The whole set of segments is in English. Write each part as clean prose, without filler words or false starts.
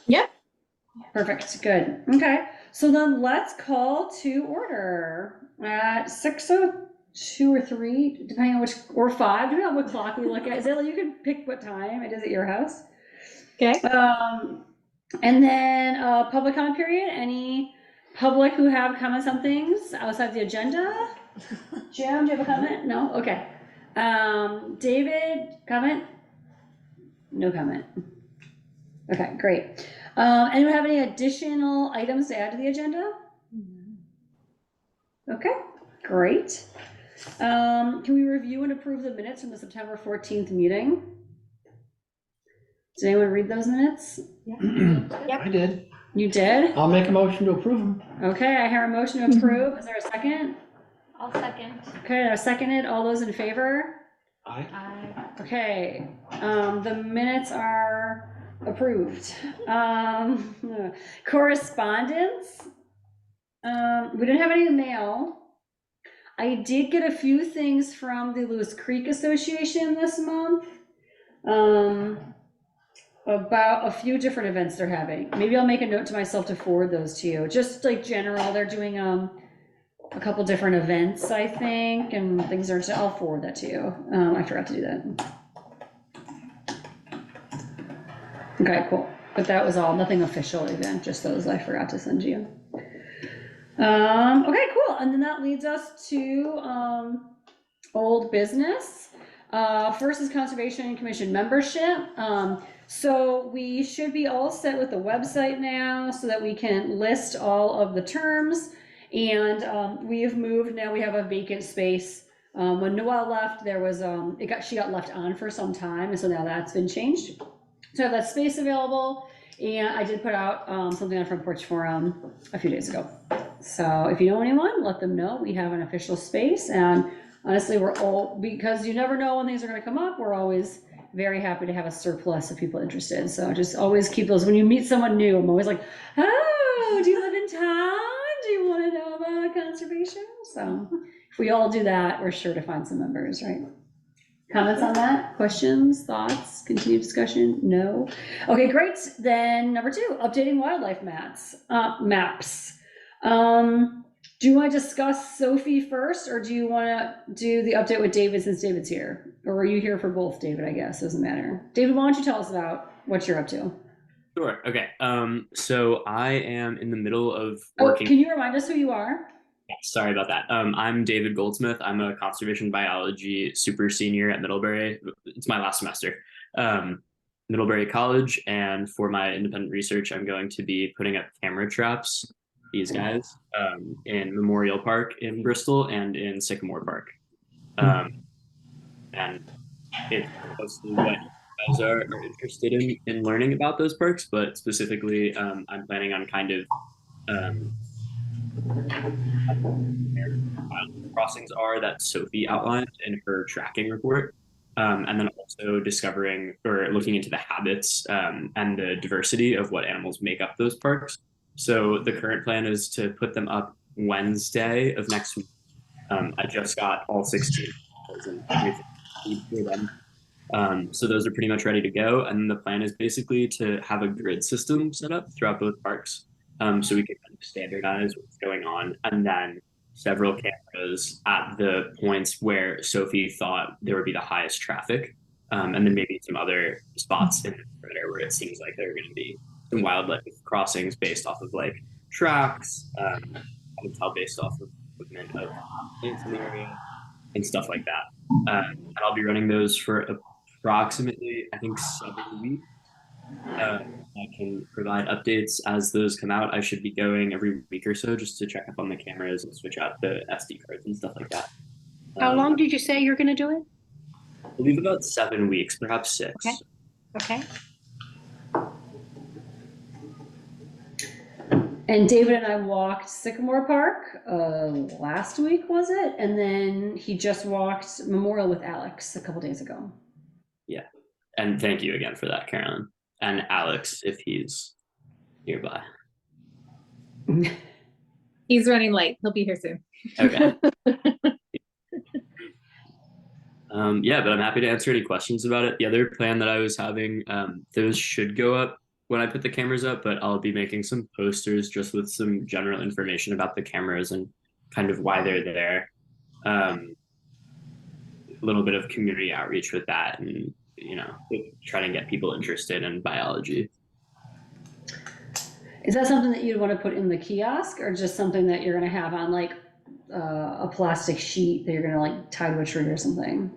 Yep. Perfect. Good. Okay. So then let's call to order at 6:02 or 3, depending on which, or 5, depending on what clock we look at. Zayla, you can pick what time it is at your house. Okay. And then public comment period. Any public who have comments on things outside the agenda? Jim, do you have a comment? No? Okay. David, comment? No comment. Okay, great. Anyone have any additional items to add to the agenda? Okay, great. Can we review and approve the minutes from the September 14th meeting? Did anyone read those minutes? Yep. I did. You did? I'll make a motion to approve them. Okay, I hear a motion to approve. Is there a second? I'll second. Okay, I seconded. All those in favor? Aye. Okay, the minutes are approved. Correspondence. We didn't have any mail. I did get a few things from the Lewis Creek Association this month. About a few different events they're having. Maybe I'll make a note to myself to forward those to you. Just like general, they're doing a couple different events, I think, and things are. I'll forward that to you. I forgot to do that. Okay, cool. But that was all. Nothing official event. Just those I forgot to send you. Okay, cool. And then that leads us to old business. First is Conservation Commission membership. So we should be all set with the website now so that we can list all of the terms. And we have moved, now we have a vacant space. When Noelle left, there was, she got left on for some time, and so now that's been changed. So I have that space available, and I did put out something on Front Porch Forum a few days ago. So if you know anyone, let them know we have an official space, and honestly, we're all, because you never know when things are gonna come up, we're always very happy to have a surplus of people interested. So just always keep those, when you meet someone new, I'm always like, oh, do you live in town? Do you want to know about conservation? So if we all do that, we're sure to find some members, right? Comments on that? Questions, thoughts, continued discussion? No? Okay, great. Then number 2, updating wildlife maps. Do you want to discuss Sophie first, or do you want to do the update with David since David's here? Or are you here for both, David, I guess? Doesn't matter. David, why don't you tell us about what you're up to? Sure. Okay. So I am in the middle of Oh, working. can you remind us who you are? Sorry about that. I'm David Goldsmith. I'm a conservation biology super senior at Middlebury. It's my last semester. Middlebury College, and for my independent research, I'm going to be putting up camera traps, these guys, in Memorial Park in Bristol and in Sycamore Park. And it's mostly what you guys are interested in learning about those parks, but specifically, I'm planning on kind of crossings are that Sophie outlined in her tracking report. And then also discovering or looking into the habits and the diversity of what animals make up those parks. So the current plan is to put them up Wednesday of next week. I just got all 16 and everything for them. So those are pretty much ready to go. And the plan is basically to have a grid system set up throughout both parks, so we can kind of standardize what's going on, and then several cameras at the points where Sophie thought there would be the highest traffic, and then maybe some other spots in the perimeter where it seems like there are going to be some wildlife crossings based off of like tracks, I can tell based off of movement of plants in the area and stuff like that. And I'll be running those for approximately, I think, 7 weeks. I can provide updates as those come out. I should be going every week or so just to check up on the cameras and switch out the SD cards and stuff like that. How long did you say you're going to do it? I believe about 7 weeks, perhaps 6. Okay. And David and I walked Sycamore Park last week, was it? And then he just walked Memorial with Alex a couple days ago. Yeah. And thank you again for that, Carolyn. And Alex, if he's nearby. He's running late. He'll be here soon. Okay. Yeah, but I'm happy to answer any questions about it. The other plan that I was having, those should go up when I put the cameras up, but I'll be making some posters just with some general information about the cameras and kind of why they're there. A little bit of community outreach with that, and try to get people interested in biology. Is that something that you'd want to put in the kiosk, or just something that you're gonna have on like a plastic sheet that you're gonna like tie to a tree or something?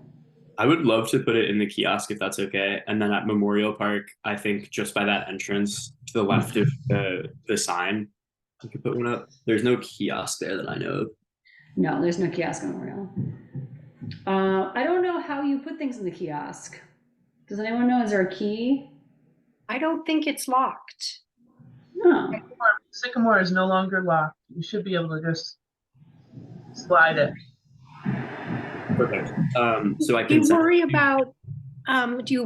I would love to put it in the kiosk if that's okay. And then at Memorial Park, I think just by that entrance to the left of the sign, you could put one up. There's no kiosk there that I know of. No, there's no kiosk on Memorial. I don't know how you put things in the kiosk. Does anyone know? Is there a key? I don't think it's locked. No. Sycamore is no longer locked. You should be able to just slide it. Perfect. So I Do you can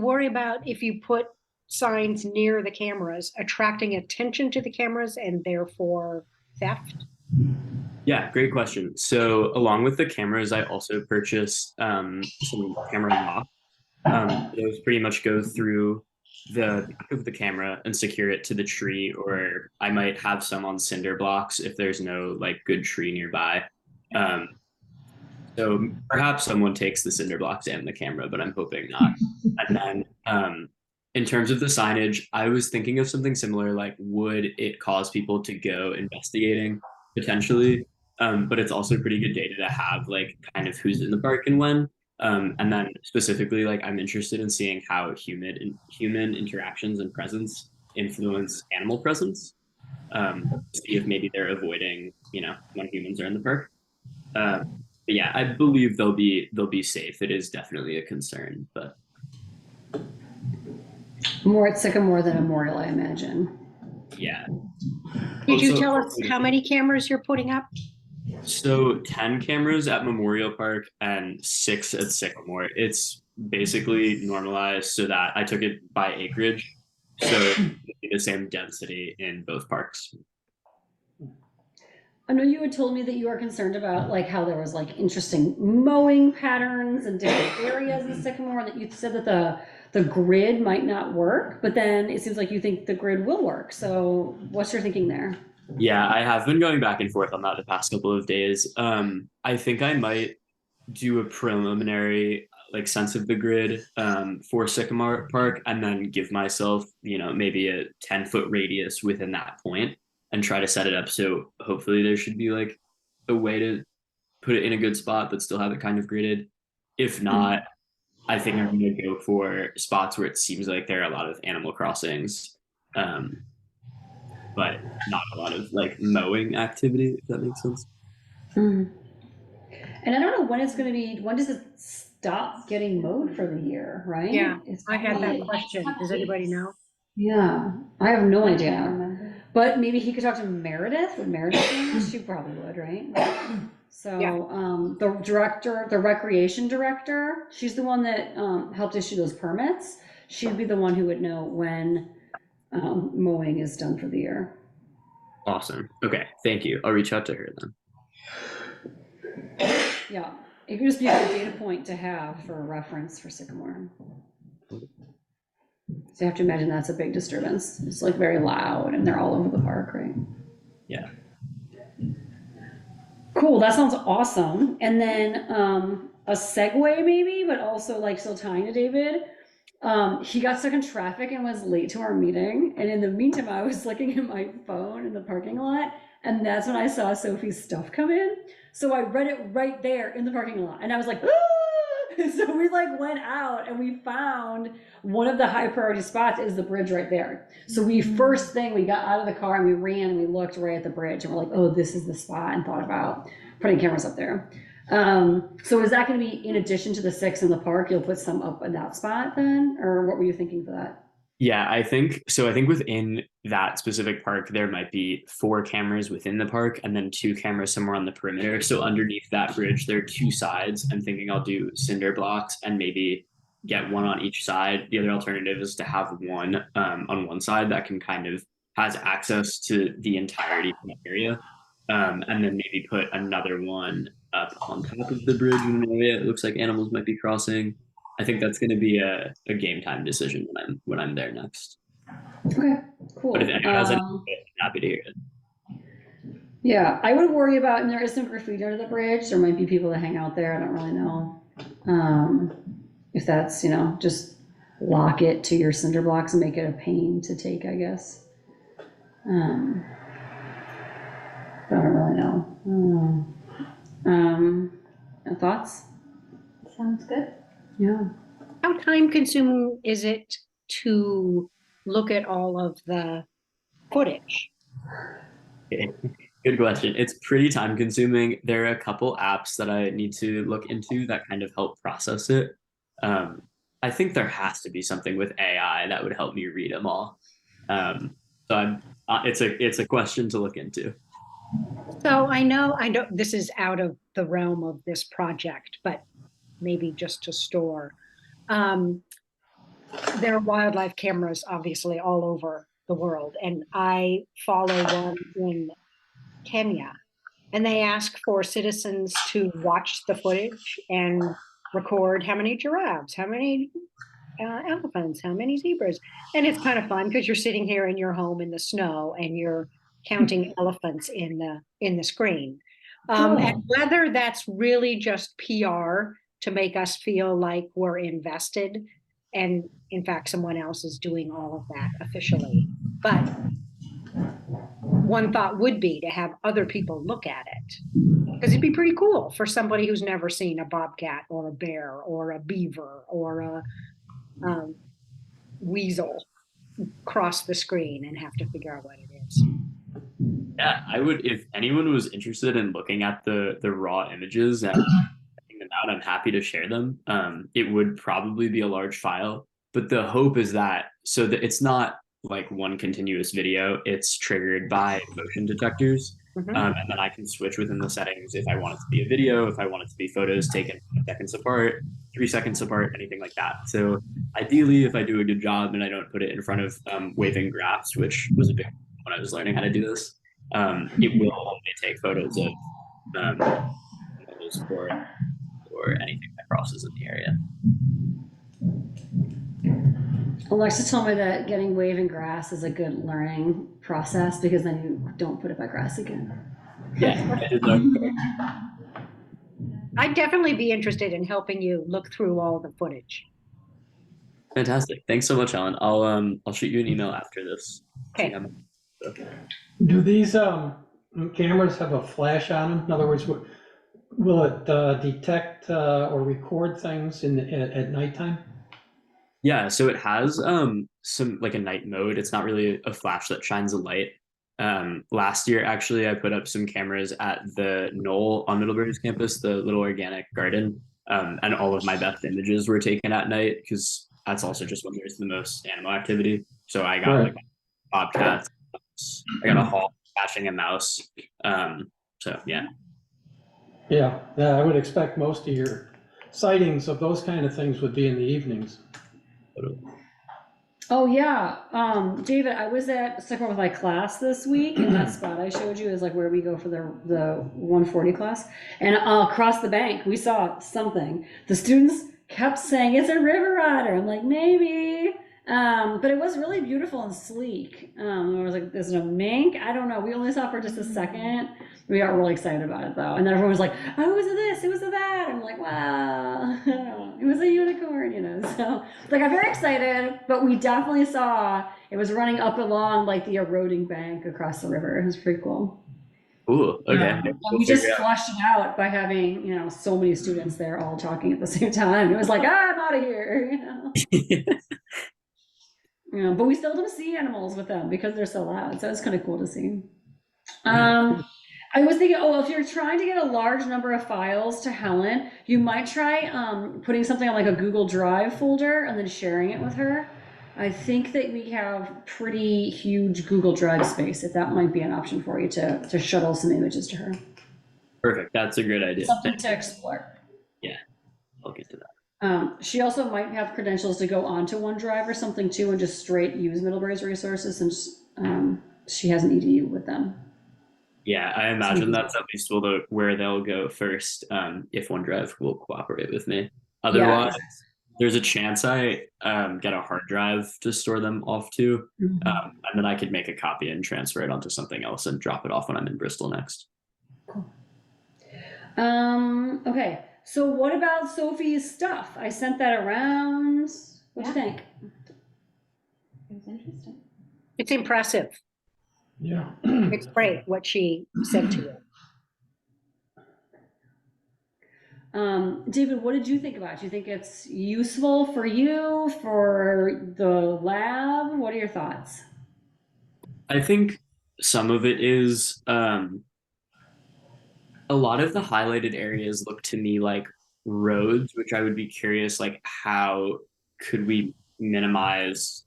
worry about, if you put signs near the cameras, attracting attention to the cameras and therefore theft? Yeah, great question. So along with the cameras, I also purchased some camera locks. Those pretty much go through the back of the camera and secure it to the tree, or I might have some on cinder blocks if there's no like good tree nearby. So perhaps someone takes the cinder blocks and the camera, but I'm hoping not. And then in terms of the signage, I was thinking of something similar, like would it cause people to go investigating potentially? But it's also pretty good data to have, like kind of who's in the park and when. And then specifically, like I'm interested in seeing how human interactions and presence influence animal presence. See if maybe they're avoiding, when humans are in the park. But yeah, I believe they'll be safe. It is definitely a concern, but More at Sycamore than Memorial, I imagine. yeah. Did you Also- tell us how many cameras you're putting up? So 10 cameras at Memorial Park and 6 at Sycamore. It's basically normalized so that I took it by acreage. So it'd be the same density in both parks. I know you had told me that you are concerned about like how there was like interesting mowing patterns in different areas in Sycamore, and that you said that the grid might not work, but then it seems like you think the grid will work. So what's your thinking there? Yeah, I have been going back and forth on that the past couple of days. I think I might do a preliminary like sense of the grid for Sycamore Park, and then give myself, maybe a 10-foot radius within that point and try to set it up so hopefully there should be like a way to put it in a good spot but still have it kind of gridded. If not, I think I'm gonna go for spots where it seems like there are a lot of Animal Crossings. But not a lot of like mowing activity, if that makes sense. And I don't know when it's going to be, when does it stop getting mowed for the year, right? Yeah, It's I had that probably- question. Does anybody know? Yeah, I have no idea. But maybe he could talk to Meredith. Would Meredith know this? She probably would, right? So, the recreation director, she's the one that helped issue those permits. She'd be the one who would know when mowing is done for the year. Awesome. Okay, thank you. I'll reach out to her then. Yeah, it could just be a good data point to have for reference for Sycamore. So you have to imagine that's a big disturbance. It's like very loud and they're all over the park, right? Yeah. Cool, that sounds awesome. And then a segue maybe, but also like still tying to David. He got stuck in traffic and was late to our meeting. And in the meantime, I was looking at my phone in the parking lot, and that's when I saw Sophie's stuff come in. So I read it right there in the parking lot, and I was like, ah! So we like went out and we found one of the high priority spots is the bridge right there. So we first thing we got out of the car and we ran and we looked right at the bridge and we're like, oh, this is the spot, and thought about putting cameras up there. So is that going to be in addition to the 6 in the park? You'll put some up in that spot then, or what were you thinking for that? Yeah, I think so. I think within that specific park, there might be 4 cameras within the park and then 2 cameras somewhere on the perimeter. So underneath that bridge, there are 2 sides. I'm thinking I'll do cinder blocks and maybe get one on each side. The other alternative is to have one on one side that can kind of has access to the entirety of the area. And then maybe put another one up on top of the bridge in an area it looks like animals might be crossing. I think that's going to be a game time decision when I'm there next. Okay, cool. But if anyone has any, I'm happy to hear it. Yeah, I would worry about, and there is some graffiti under the bridge. There might be people that hang out there. I don't really know. If that's, just lock it to your cinder blocks and make it a pain to take, I guess. But I don't really know. Thoughts? Sounds good. Yeah. How time consuming is it to look at all of the footage? Okay. Good question. It's pretty time consuming. There are a couple apps that I need to look into that kind of help process it. I think there has to be something with AI that would help me read them all. So it's a question to look into. So I know this is out of the realm of this project, but maybe just to store. There are wildlife cameras obviously all over the world, and I follow one in Kenya, and they ask for citizens to watch the footage and record how many giraffes, how many elephants, how many zebras. And it's kind of fun because you're sitting here in your home in the snow and you're counting elephants in the screen. And whether that's really just PR to make us feel like we're invested, and in fact, someone else is doing all of that officially. But one thought would be to have other people look at it, because it'd be pretty cool for somebody who's never seen a bobcat or a bear or a beaver or a weasel cross the screen and have to figure out what it is. Yeah, I would, if anyone was interested in looking at the raw images and checking them out, I'm happy to share them. It would probably be a large file, but the hope is that so that it's not like one continuous video, it's triggered by motion detectors. And then I can switch within the settings if I want it to be a video, if I want it to be photos taken seconds apart, 3 seconds apart, anything like that. So ideally, if I do a good job and I don't put it in front of waving graphs, which was a big when I was learning how to do this, it will only take photos of or anything that crosses in the area. Alexa told me that getting waving grass is a good learning process because then you don't put it by grass again. Yeah, I did learn. I'd definitely be interested in helping you look through all the footage. Fantastic. Thanks so much, Alan. I'll shoot you an email after this. Okay. Do these cameras have a flash on them? In other words, will it detect or record things at nighttime? Yeah, so it has some like a night mode. It's not really a flash that shines a light. Last year, actually, I put up some cameras at the Knoll on Middlebury's campus, the little organic garden, and all of my best images were taken at night because that's also just when there's the most animal activity. So I got like bobcats, I got a hawk catching a mouse. So yeah. Yeah, I would expect most of your sightings of those kind of things would be in the evenings. Oh yeah, David, I was at Sycamore with my class this week, and that spot I showed you is like where we go for the 140 class. And across the bank, we saw something. The students kept saying it's a river otter. I'm like, maybe. But it was really beautiful and sleek. I was like, is it a mink? I don't know. We only saw it for just a second. We got really excited about it though. And then everyone was like, oh, it was a this, it was a that. I'm like, wow, it was a unicorn, So like, I'm very excited, but we definitely saw it was running up along like the eroding bank across the river. It was pretty cool. Ooh, okay. And we just flushed it out by having, so many students there all talking at the same time. It was like, I'm out of here, But we still don't see animals with them because they're so loud. So it's kind of cool to see. I was thinking, if you're trying to get a large number of files to Helen, you might try putting something on like a Google Drive folder and then sharing it with her. I think that we have pretty huge Google Drive space, if that might be an option for you to shuttle some images to her. Perfect. That's a great idea. Something to explore. Yeah, I'll get to that. She also might have credentials to go onto OneDrive or something too, and just straight use Middlebury's resources since she has an EDU with them. Yeah, I imagine that's at least where they'll go first, if OneDrive will cooperate with me. Otherwise, there's a chance I get a hard drive to store them off to, and then I could make a copy and transfer it onto something else and drop it off when I'm in Bristol next. Okay, so what about Sophie's stuff? I sent that around. What do you Yeah. think? It was interesting. It's impressive. Yeah. It's great what she sent to you. David, what did you think about it? Do you think it's useful for you, for the lab? What are your thoughts? I think some of it is a lot of the highlighted areas look to me like roads, which I would be curious, like how could we minimize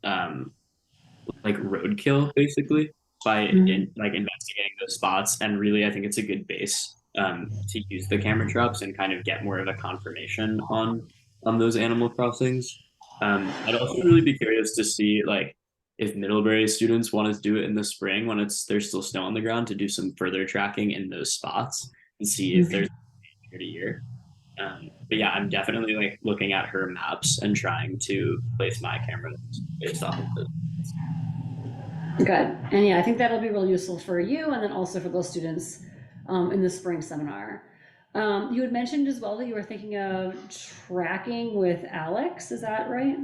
like roadkill basically by like investigating those spots. And really, I think it's a good base to use the camera traps and kind of get more of a confirmation on those Animal Crossings. I'd also really be curious to see like if Middlebury students want to do it in the spring when there's still snow on the ground to do some further tracking in those spots and see if there's year to year. But yeah, I'm definitely like looking at her maps and trying to place my cameras based off of those. Good. And yeah, I think that'll be really useful for you and then also for those students in the spring seminar. You had mentioned as well that you were thinking of tracking with Alex. Is that right?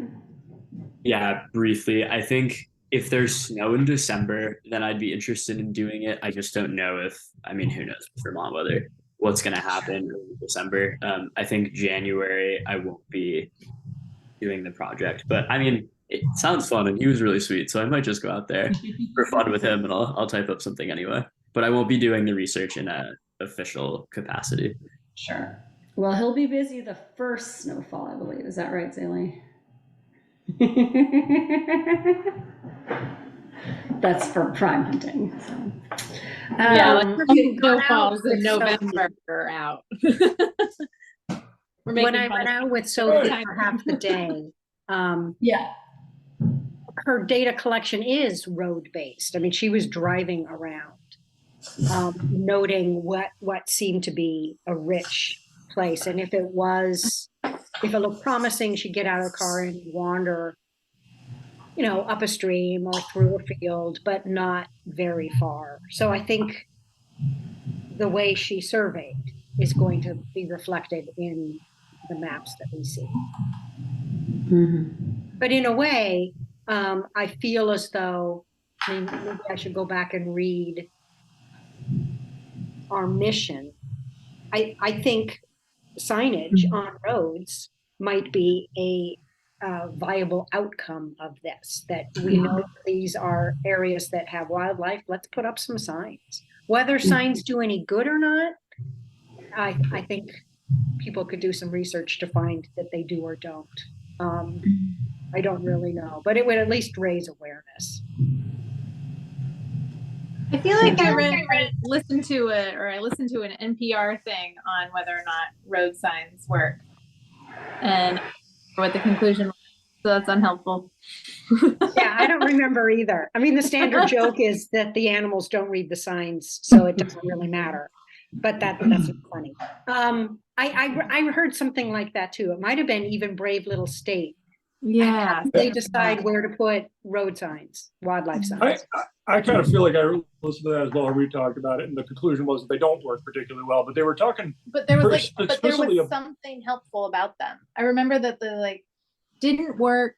Yeah, briefly. I think if there's snow in December, then I'd be interested in doing it. I just don't know if, I mean, who knows with Vermont weather, what's going to happen in December. I think January I won't be doing the project, but I mean, it sounds fun and he was really sweet. So I might just go out there for fun with him and I'll type up something anyway. But I won't be doing the research in a official capacity. Sure. Well, he'll be busy the first snowfall, I believe. Is that right, Zaylee? That's for prime hunting. So. Yeah, like You've gone snowfalls out in with November are out. when I went out with Sophie for half the day, Yeah. her data collection is road based. I mean, she was driving around, noting what seemed to be a rich place, and if it looked promising, she'd get out of the car and wander, up a stream or through a field, but not very far. So I think the way she surveyed is going to be reflected in the maps that we see. But in a way, I feel as though, maybe I should go back and read our mission. I think signage on roads might be a viable outcome of this, that we know these are areas that have wildlife. Let's put up some signs. Whether signs do any good or not, I think people could do some research to find that they do or don't. I don't really know, but it would at least raise awareness. I feel like I listened to an NPR thing on whether or not road signs work, and what the conclusion was. So that's unhelpful. Yeah, I don't remember either. I mean, the standard joke is that the animals don't read the signs, so it doesn't really matter. But that's funny. I heard something like that too. It might have been even Brave Little State. Yeah. How do they decide where to put road signs, wildlife signs? I kind of feel like I listened to that as well. We talked about it, and the conclusion was that they don't work particularly well. But they were talking. But there was explicitly something helpful about them. I remember that they didn't work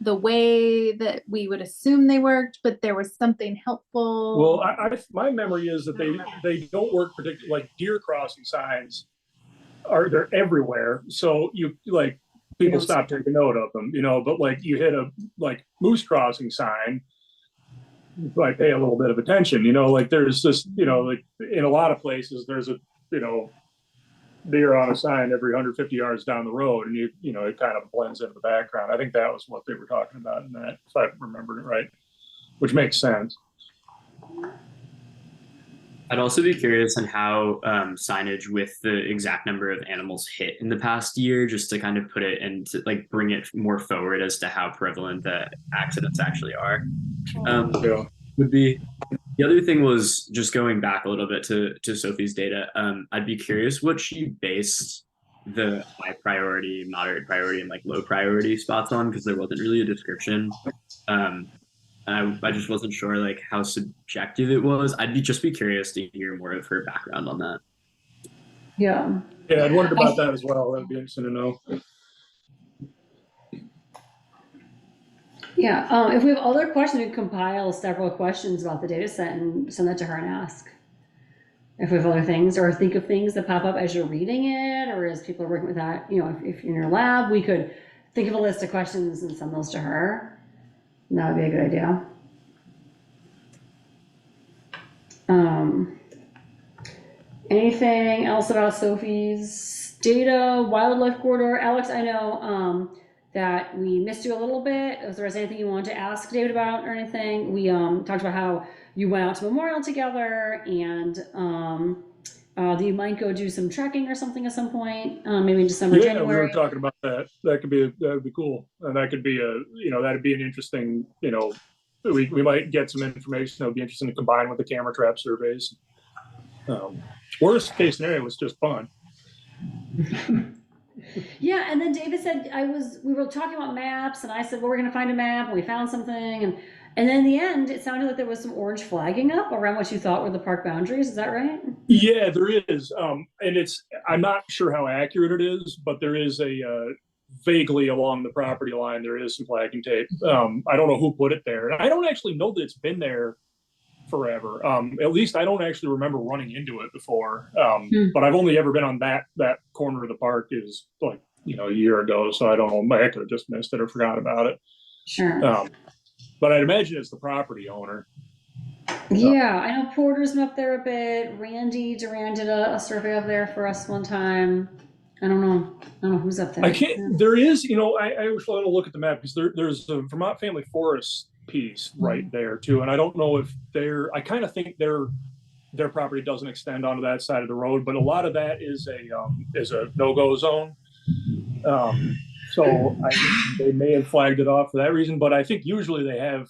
the way that we would assume they worked, but there was something helpful. Well, my memory is that they don't work particularly. Like deer crossing signs they're everywhere. So people stop taking note of them, but you hit a moose crossing sign, pay a little bit of attention, there's this, in a lot of places, there's a, deer on a sign every 150 yards down the road, and it kind of blends into the background. I think that was what they were talking about in that, if I remembered it right, which makes sense. I'd also be curious on how signage with the exact number of animals hit in the past year, just to kind of put it and to bring it more forward as to how prevalent the accidents actually are. Would be the other thing was just going back a little bit to Sophie's data. I'd be curious what she based the high priority, moderate priority, and like low priority spots on because there wasn't really a description. I just wasn't sure like how subjective it was. Just be curious to hear more of her background on that. Yeah. Yeah, I'd wondered about that as well. That'd be interesting to know. Yeah, if we have other questions, we can compile several questions about the data set and send that to her and ask. If we have other things, or think of things that pop up as you're reading it, or as people are working with that, you know, if you're in your lab, we could think of a list of questions and send those to her. And that would be a good idea. Anything else about Sophie's data, wildlife corridor? Alex, I know that we missed you a little bit. If there was anything you wanted to ask David about or anything, we talked about how you went out to Memorial together, and do you might go do some trekking or something at some point, maybe in December, Yeah, we January? were talking about that. That would be cool, and that could be that'd be an interesting, we might get some information that would be interesting to combine with the camera trap surveys. Worst case scenario was just fun. Yeah, and then David said we were talking about maps, and I said, well, we're gonna find a map, and we found something, and then in the end, it sounded like there was some orange flagging up around what you thought were the park boundaries. Is that right? Yeah, there is, and I'm not sure how accurate it is, but there is a vaguely along the property line there is some flagging tape. I don't know who put it there, and I don't actually know that it's been there forever. At least I don't actually remember running into it before. But I've only ever been on that corner of the park is like, a year ago. So I don't know, I could have just missed it or forgot about it. Sure. But I'd imagine it's the property owner. Yeah, I know Porter's been up there a bit. Randy Duran did a survey up there for us one time. I don't know who's up there. I can't, there is, I always want to look at the map because there's a Vermont Family Forest piece right there too. And I don't know if I kind of think their property doesn't extend onto that side of the road, but a lot of that is a no-go zone. So they may have flagged it off for that reason, but I think usually they have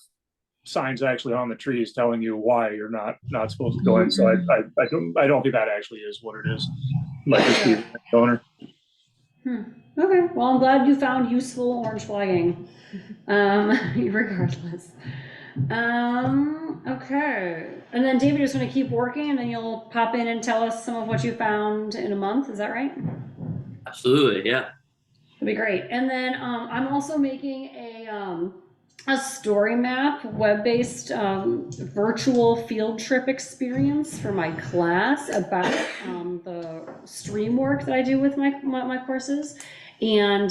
signs actually on the trees telling you why you're not supposed to go in. So I don't think that actually is what it is. Might just be the owner. Okay, well, I'm glad you found useful orange flagging, regardless. Okay, and then David is going to keep working, and then you'll pop in and tell us some of what you found in a month. Is that right? Absolutely, yeah. That'd be great. And then I'm also making a story map, web-based virtual field trip experience for my class about the stream work that I do with my courses. And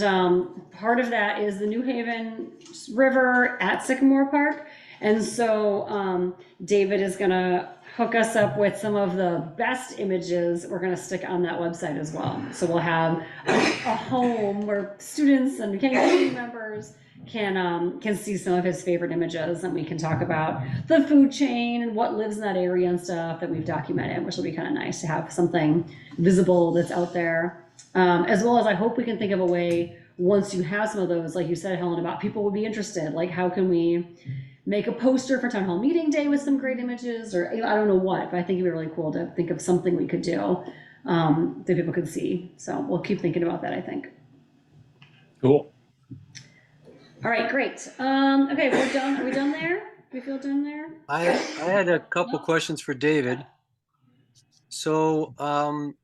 part of that is the New Haven River at Sycamore Park. And so David is gonna hook us up with some of the best images we're gonna stick on that website as well. So we'll have a home where students and community members can see some of his favorite images, and we can talk about the food chain and what lives in that area and stuff that we've documented, which will be kind of nice to have something visible that's out there. As well as I hope we can think of a way, once you have some of those, like you said, Helen, about people would be interested, like how can we make a poster for town hall meeting day with some great images, or I don't know what, but I think it'd be really cool to think of something we could do that people could see. So we'll keep thinking about that, I think. Cool. All right, great. Okay, we're done. Are we done there? Do we feel done there? I had a couple questions for David. So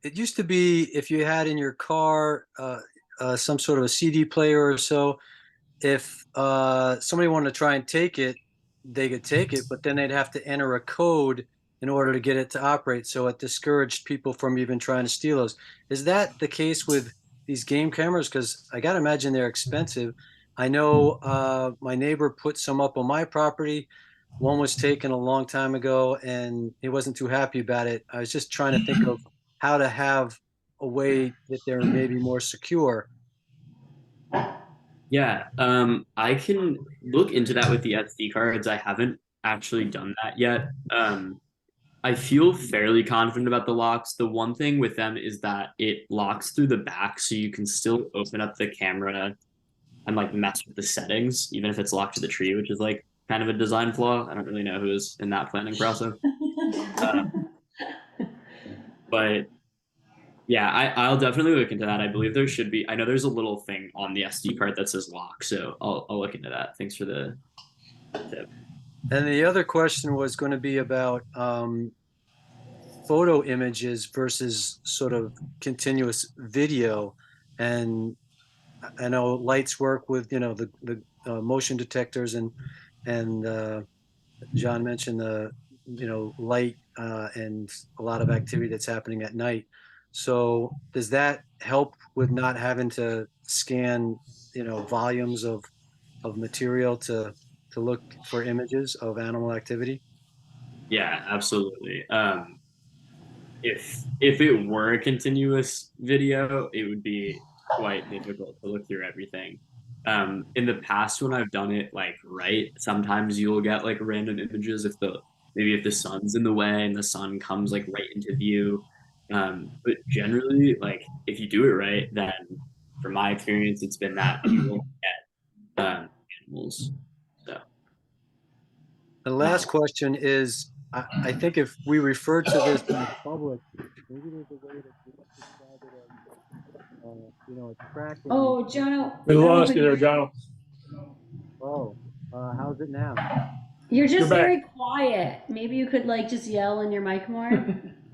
it used to be if you had in your car some sort of a CD player or so, if somebody wanted to try and take it, they could take it, but then they'd have to enter a code in order to get it to operate. So it discouraged people from even trying to steal those. Is that the case with these game cameras? Because I got to imagine they're expensive. I know my neighbor put some up on my property. One was taken a long time ago and he wasn't too happy about it. I was just trying to think of how to have a way that they're maybe more secure. Yeah, I can look into that with the SD cards. I haven't actually done that yet. I feel fairly confident about the locks. The one thing with them is that it locks through the back, so you can still open up the camera and like mess with the settings, even if it's locked to the tree, which is like kind of a design flaw. I don't really know who is in that planning process. But Yeah, I'll definitely look into that. I believe there should be. I know there's a little thing on the SD card that says lock, so I'll look into that. Thanks for the tip. And the other question was going to be about photo images versus sort of continuous video. And I know lights work with, the motion detectors, and John mentioned the, light and a lot of activity that's happening at night. So does that help with not having to scan, volumes of material to look for images of animal activity? Yeah, absolutely. If it were a continuous video, it would be quite difficult to look through everything. In the past, when I've done it like right, sometimes you'll get like random images if the maybe if the sun's in the way and the sun comes like right into view. But generally, like if you do it right, then from my experience, it's been that you will get animals. So The last question is, I think if we refer to this in the public, maybe there's a way that we describe it as, a tracking. Oh, Jono, We I don't lost think you there, John. Oh, how's it now? you're You're just back. very quiet. Maybe you could like just yell in your mic more.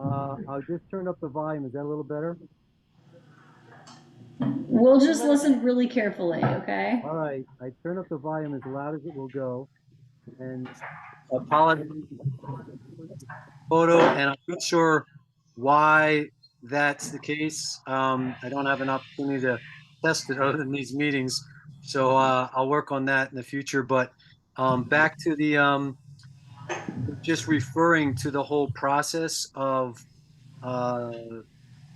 I'll just turn up the volume. Is that a little better? We'll just listen really carefully, okay? All right, I turn up the volume as loud as it will go, and apologize photo, and I'm not sure why that's the case. I don't have an opportunity to test it other than these meetings, so I'll work on that in the future. But back to the just referring to the whole process of uh,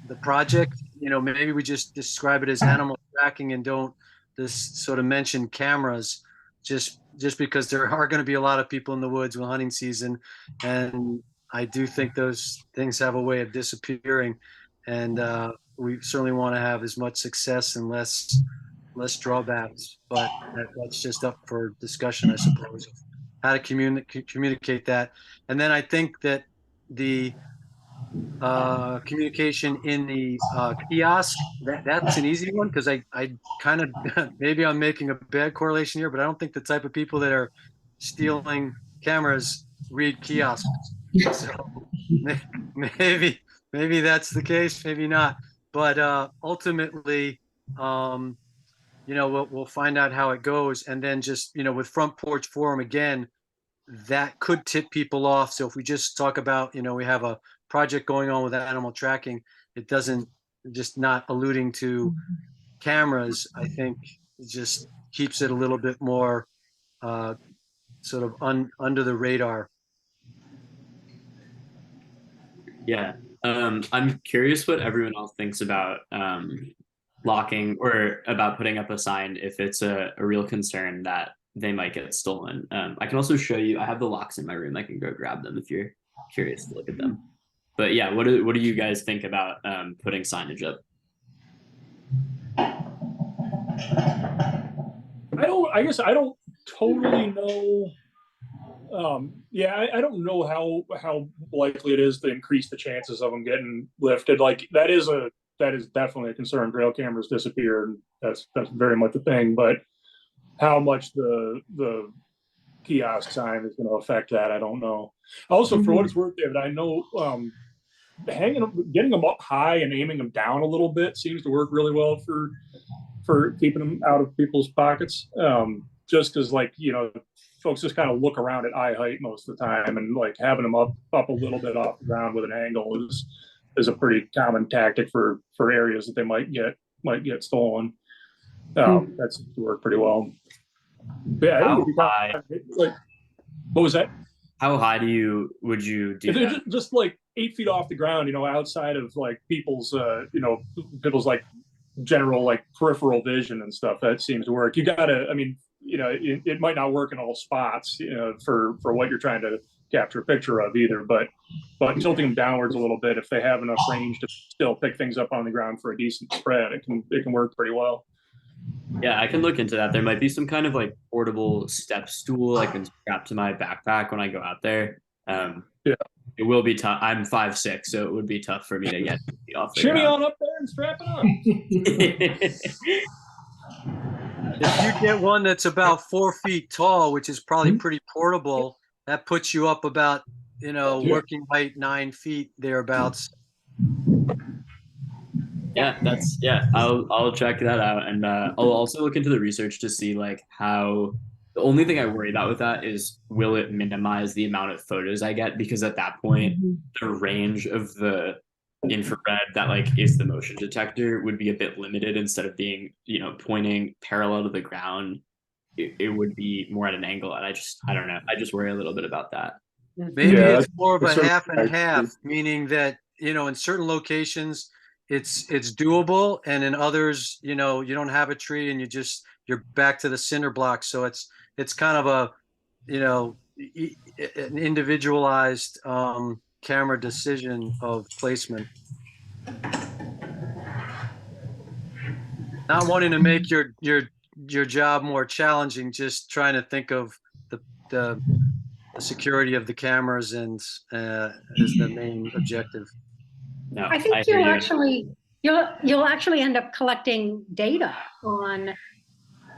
the project. Maybe we just describe it as animal tracking and don't just sort of mention cameras, just because there are going to be a lot of people in the woods when hunting season, and I do think those things have a way of disappearing, and we certainly want to have as much success and less drawbacks. But that's just up for discussion, I suppose, of how to communicate that. And then I think that the communication in the kiosk, that's an easy one because I kind of maybe I'm making a bad correlation here, but I don't think the type of people that are stealing cameras read kiosks. So maybe maybe that's the case, maybe not. But ultimately, um, we'll find out how it goes, and then just with Front Porch Forum again, that could tip people off. So if we just talk about, we have a project going on with animal tracking, it doesn't just not alluding to cameras, I think it just keeps it a little bit more sort of under the radar. yeah, I'm curious what everyone else thinks about locking or about putting up a sign if it's a real concern that they might get stolen. I can also show you. I have the locks in my room. I can go grab them if you're curious to look at them. But yeah, what do you guys think about putting signage up? I guess I don't totally know. Yeah, I don't know how likely it is to increase the chances of them getting lifted. Like that is definitely a concern. Trail cameras disappear, and that's very much a thing. But how much the kiosk sign is going to affect that, I don't know. Also, for what it's worth, David, I know getting them up high and aiming them down a little bit seems to work really well for keeping them out of people's pockets. Just because, like, folks just kind of look around at eye height most of the time, and like having them up a little bit off the ground with an angle is a pretty common tactic for areas that they might get stolen. That seems to work pretty well. But yeah, I think How high? like, what was that? How high would you do that? Just like 8 feet off the ground, outside of like people's like general like peripheral vision and stuff. That seems to work. You gotta, I mean, it might not work in all spots, for what you're trying to capture a picture of either, but tilting them downwards a little bit, if they have enough range to still pick things up on the ground for a decent spread, it can work pretty well. Yeah, I can look into that. There might be some kind of like portable step stool I can strap to my backpack when I go out there. Yeah. It will be tough. I'm 5'6", so it would be tough for me to get off the Shimmy ground. on up there and strap it on. If you get one that's about 4 feet tall, which is probably pretty portable, that puts you up about, Yeah. working height 9 feet thereabouts. Yeah, I'll check that out, and I'll also look into the research to see like how. The only thing I worry about with that is will it minimize the amount of photos I get, because at that point the range of the infrared that like is the motion detector would be a bit limited. Instead of being pointing parallel to the ground, it would be more at an angle, and I don't know, I just worry a little bit about that. Maybe Yeah, it's more of a it's sort of half and like- half, meaning that, in certain locations it's doable, and in others, you don't have a tree and you're back to the cinder block. So it's kind of a, an individualized camera decision of placement. Not wanting to make your job more challenging, just trying to think of the security of the cameras and is the main objective. No, I think hear you'll you. actually you'll actually end up collecting data on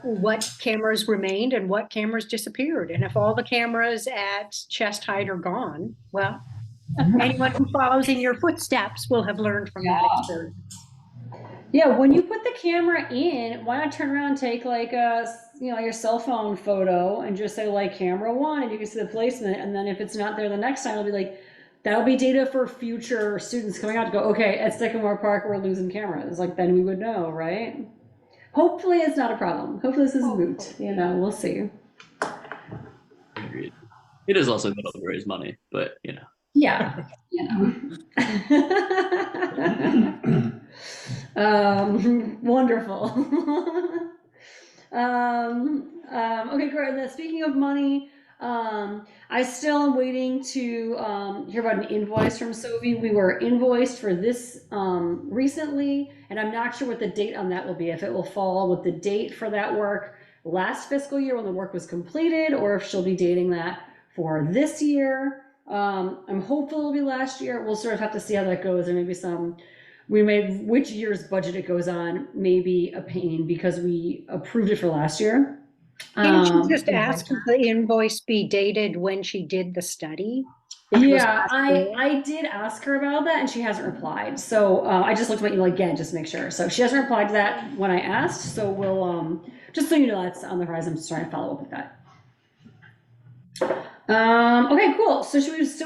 what cameras remained and what cameras disappeared. And if all the cameras at chest height are gone, well, anyone who follows in your footsteps will have learned from that experience. Yeah, when you put the camera in, why not turn around and take like your cell phone photo and just say like camera 1, and you can see the placement. And then if it's not there the next time, it'll be like, that'll be data for future students coming out to go, okay, at Sycamore Park, we're losing cameras. Like, then we would know, right? Hopefully it's not a problem. Hopefully this is moot. We'll see. Agreed. It is also middle to raise money, but Yeah. Wonderful. Okay, great. And then speaking of money, I still am waiting to hear about an invoice from Sovi. We were invoiced for this recently, and I'm not sure what the date on that will be. If it will fall with the date for that work last fiscal year when the work was completed, or if she'll be dating that for this year. I'm hopeful it'll be last year. We'll sort of have to see how that goes. There may be which year's budget it goes on may be a pain because we approved it for last year. Didn't you just ask the invoice be dated when she did the study? Yeah, I did ask her about that and she hasn't replied. So I just looked at my email again just to make sure. So she hasn't replied to that when I asked. So we'll, just so you know, that's on the horizon. I'm just trying to follow up with that. Okay, cool. So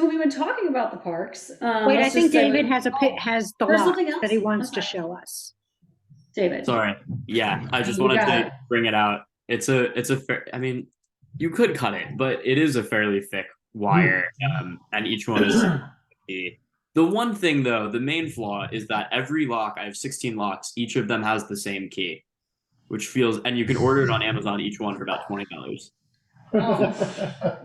we've been talking about the parks. Wait, I think David has the there's lot something else? that he wants to Okay. show us. David. sorry. Yeah, I just You wanted got to it. bring it out. It's a fair. I mean, you could cut it, but it is a fairly thick wire, and each one is. The one thing though, the main flaw is that every lock, I have 16 locks, each of them has the same key, which feels, and you can order it on Amazon, each one for about $20. Oh.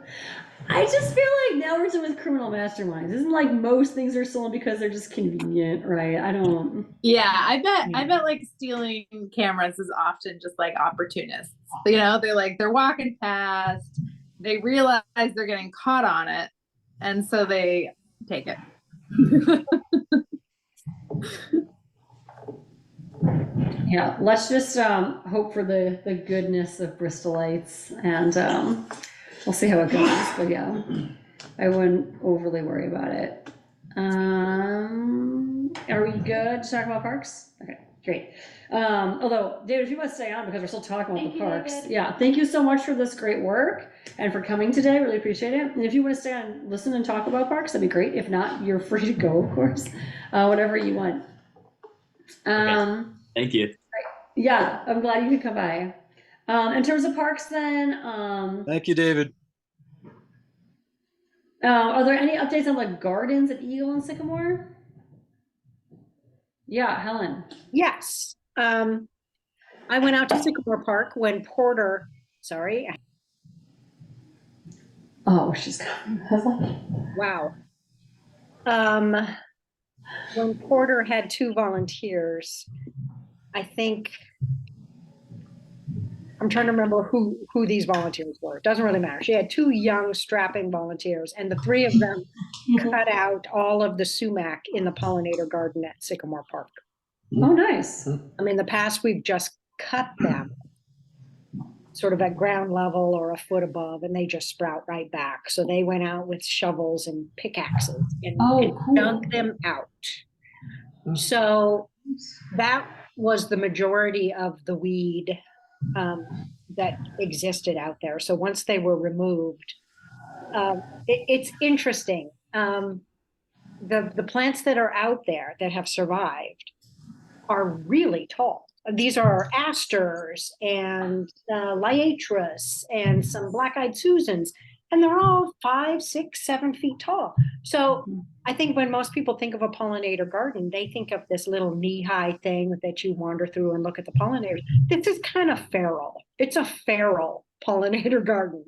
I just feel like now we're dealing with criminal masterminds. Isn't like most things are stolen because they're just convenient, right? I don't. Yeah, I bet like stealing cameras is often just like opportunists. They're walking past, they realize they're getting caught on it, and so they take it. Yeah, let's just hope for the goodness of Bristolites, and we'll see how it goes. But yeah, I wouldn't overly worry about it. Are we good to talk about parks? Okay, great. Although, David, if you want to stay on because we're still talking about the parks. Yeah, thank you so much for this great work and for coming today. Really appreciate it. And if you want to stay on, listen and talk about parks, that'd be great. If not, you're free to go, of course. Whatever you want. Okay. Thank you. Yeah, I'm glad you could come by. In terms of parks then, Thank you, David. are there any updates on the gardens at Eagle and Sycamore? Yeah, Helen. Yes. I went out to Sycamore Park when Porter, sorry. Oh, she's coming. I was like, Wow. When Porter had 2 volunteers, I think, I'm trying to remember who these volunteers were. It doesn't really matter. She had 2 young, strapping volunteers, and the 3 of them cut out all of the sumac in the pollinator garden at Sycamore Park. Oh, nice. I mean, in the past, we've just cut them sort of at ground level or a foot above, and they just sprout right back. So they went out with shovels and pickaxes and Cool. dug them out. So that was the majority of the weed that existed out there. So once they were removed, it's interesting. The plants that are out there that have survived are really tall. These are asters and liatris and some black-eyed Susans, and they're all 5, 6, 7 feet tall. So I think when most people think of a pollinator garden, they think of this little knee-high thing that you wander through and look at the pollinators. This is kind of feral. It's a feral pollinator garden.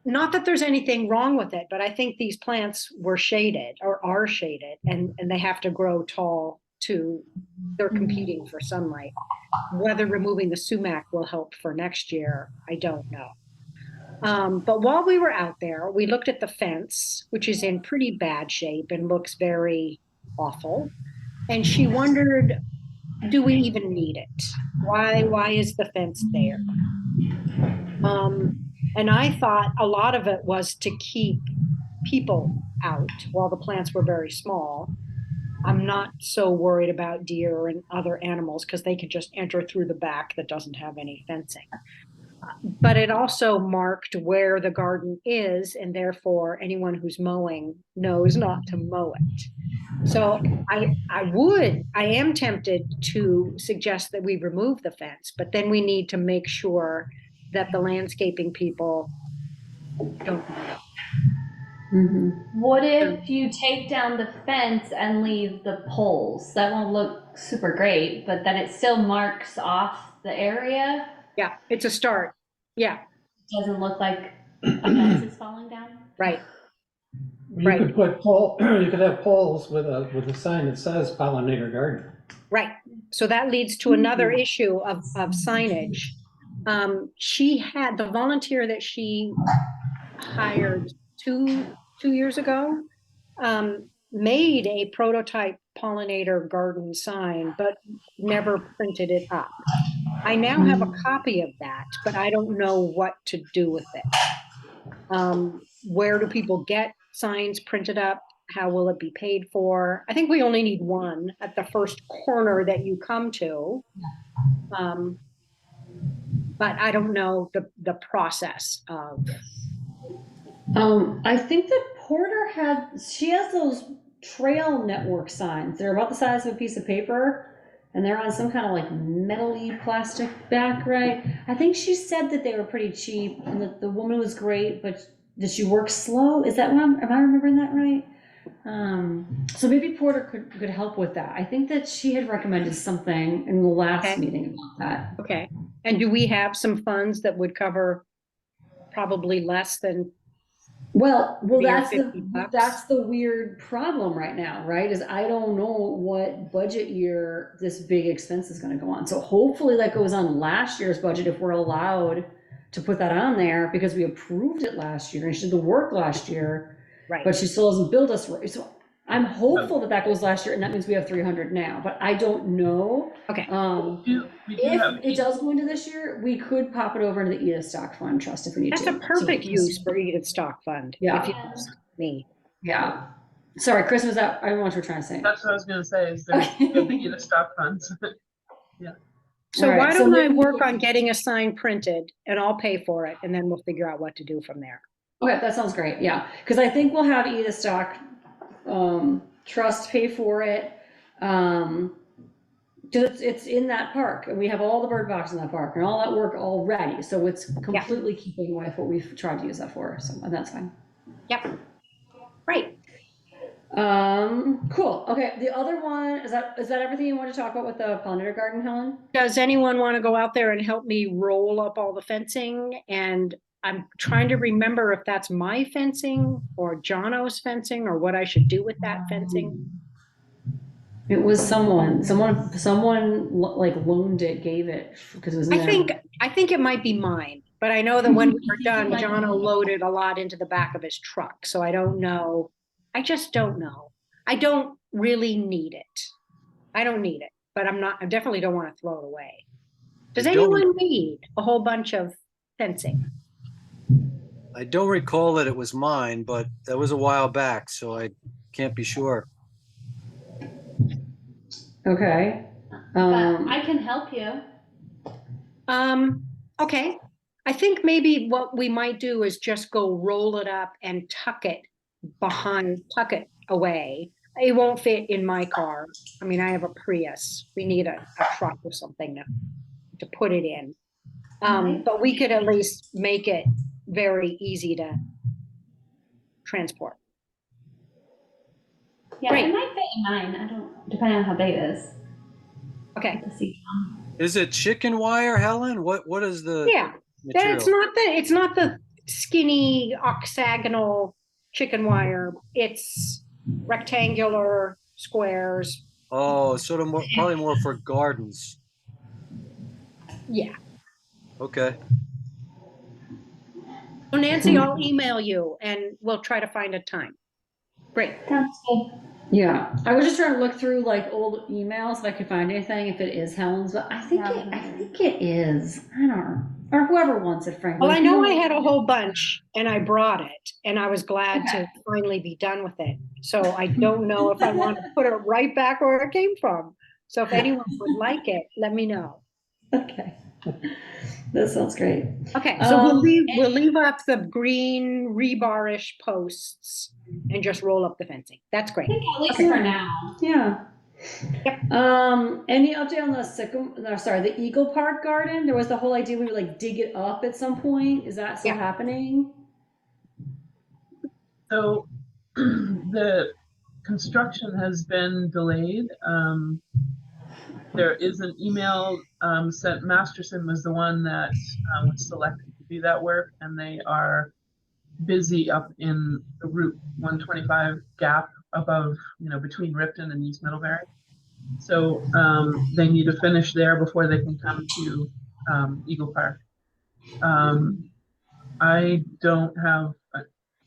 Not that there's anything wrong with it, but I think these plants were shaded or are shaded, and they have to grow tall they're competing for sunlight. Whether removing the sumac will help for next year, I don't know. But while we were out there, we looked at the fence, which is in pretty bad shape and looks very awful. And she wondered, do we even need it? Why is the fence there? And I thought a lot of it was to keep people out while the plants were very small. I'm not so worried about deer and other animals because they can just enter through the back that doesn't have any fencing. But it also marked where the garden is, and therefore anyone who's mowing knows not to mow it. So I am tempted to suggest that we remove the fence, but then we need to make sure that the landscaping people don't mow it. What if you take down the fence and leave the poles? That won't look super great, but then it still marks off the area. Yeah, it's a start. Yeah. It doesn't look like a fence is falling down. Right. You could you could have poles with a sign that says pollinator garden. Right. So that leads to another issue of signage. She had the volunteer that she hired two years ago, made a prototype pollinator garden sign, but never printed it up. I now have a copy of that, but I don't know what to do with it. Where do people get signs printed up? How will it be paid for? I think we only need one at the first corner that you come to. But I don't know the process of. I think that Porter she has those trail network signs. They're about the size of a piece of paper, and they're on some kind of like metal-y plastic back, right? I think she said that they were pretty cheap, and that the woman was great, but did she work slow? Is that am I remembering that right? So maybe Porter could help with that. I think that she had recommended something in the last meeting about that. Okay. And do we have some funds that would cover probably less than? Well, that's the weird problem right now, right? Is I don't know what budget year this big expense is going to go on. So hopefully that goes on last year's budget if we're allowed to put that on there, because we approved it last year and she did the work last year, right? But she still hasn't billed us. So I'm hopeful that goes last year, and that means we have 300 now, but I don't know. Okay. If it does go into this year, we could pop it over into the Edith Stock Fund Trust if we need to. That's a perfect use for Edith Stock Fund. Yeah. If you ask me. Yeah. Sorry, Chris, was that? I don't know what you were trying to say. That's what I was going to say. Is there's the Edith Stock Funds. Yeah. So why don't I work on getting a sign printed, and I'll pay for it, and then we'll figure out what to do from there. Okay, that sounds great. Yeah, because I think we'll have Edith Stock Trust pay for it. Because it's in that park, and we have all the bird box in that park and all that work already. So it's completely keeping with what we've tried to use that for. So that's fine. Yep. Right. Cool. Okay. The other one is that everything you want to talk about with the pollinator garden, Helen? Does anyone want to go out there and help me roll up all the fencing? And I'm trying to remember if that's my fencing or Jono's fencing or what I should do with that fencing. It was someone like loaned it, gave it because it was. I think it might be mine. But I know that when we were done, John loaded a lot into the back of his truck, so I don't know. I just don't know. I don't really need it. I don't need it, but I definitely don't want to throw it away. Does I don't- anyone need a whole bunch of fencing? I don't recall that it was mine, but that was a while back, so I can't be sure. Okay. But I can help you. Okay. I think maybe what we might do is just go roll it up and tuck it away. It won't fit in my car. I mean, I have a Prius. We need a truck or something to put it in. But we could at least make it very easy to transport. Yeah, Great. it might fit in mine. I don't, depending on how big it is. Okay. To see. Is it chicken wire, Helen? What is the Yeah. material? It's not the skinny octagonal chicken wire. It's rectangular squares. Oh, sort of more, probably more for gardens. Yeah. Okay. So Nancy, I'll email you and we'll try to find a time. Great. Sounds good. Yeah, I was just trying to look through like old emails if I could find anything, if it is Helen's, but I think it is. I don't know. Or whoever wants it, frankly. Well, I know I had a whole bunch and I brought it and I was glad Okay. to finally be done with it. So I don't know if I want to put it right back where it came from. So if anyone would like it, let me know. Okay. That sounds great. Okay, so we'll leave up the green rebarish posts and just roll up the fencing. That's I great. think at least Okay. for now. Yeah. Yep. Any update on the Eagle Park garden? There was the whole idea we would like dig it up at some point. Is that still Yeah. happening? So the construction has been delayed. There is an email sent. Masterson was the one that was selected to do that work, and they are busy up in the Route 125 gap above, between Ripton and East Middlebury. So they need to finish there before they can come to Eagle Park. I don't have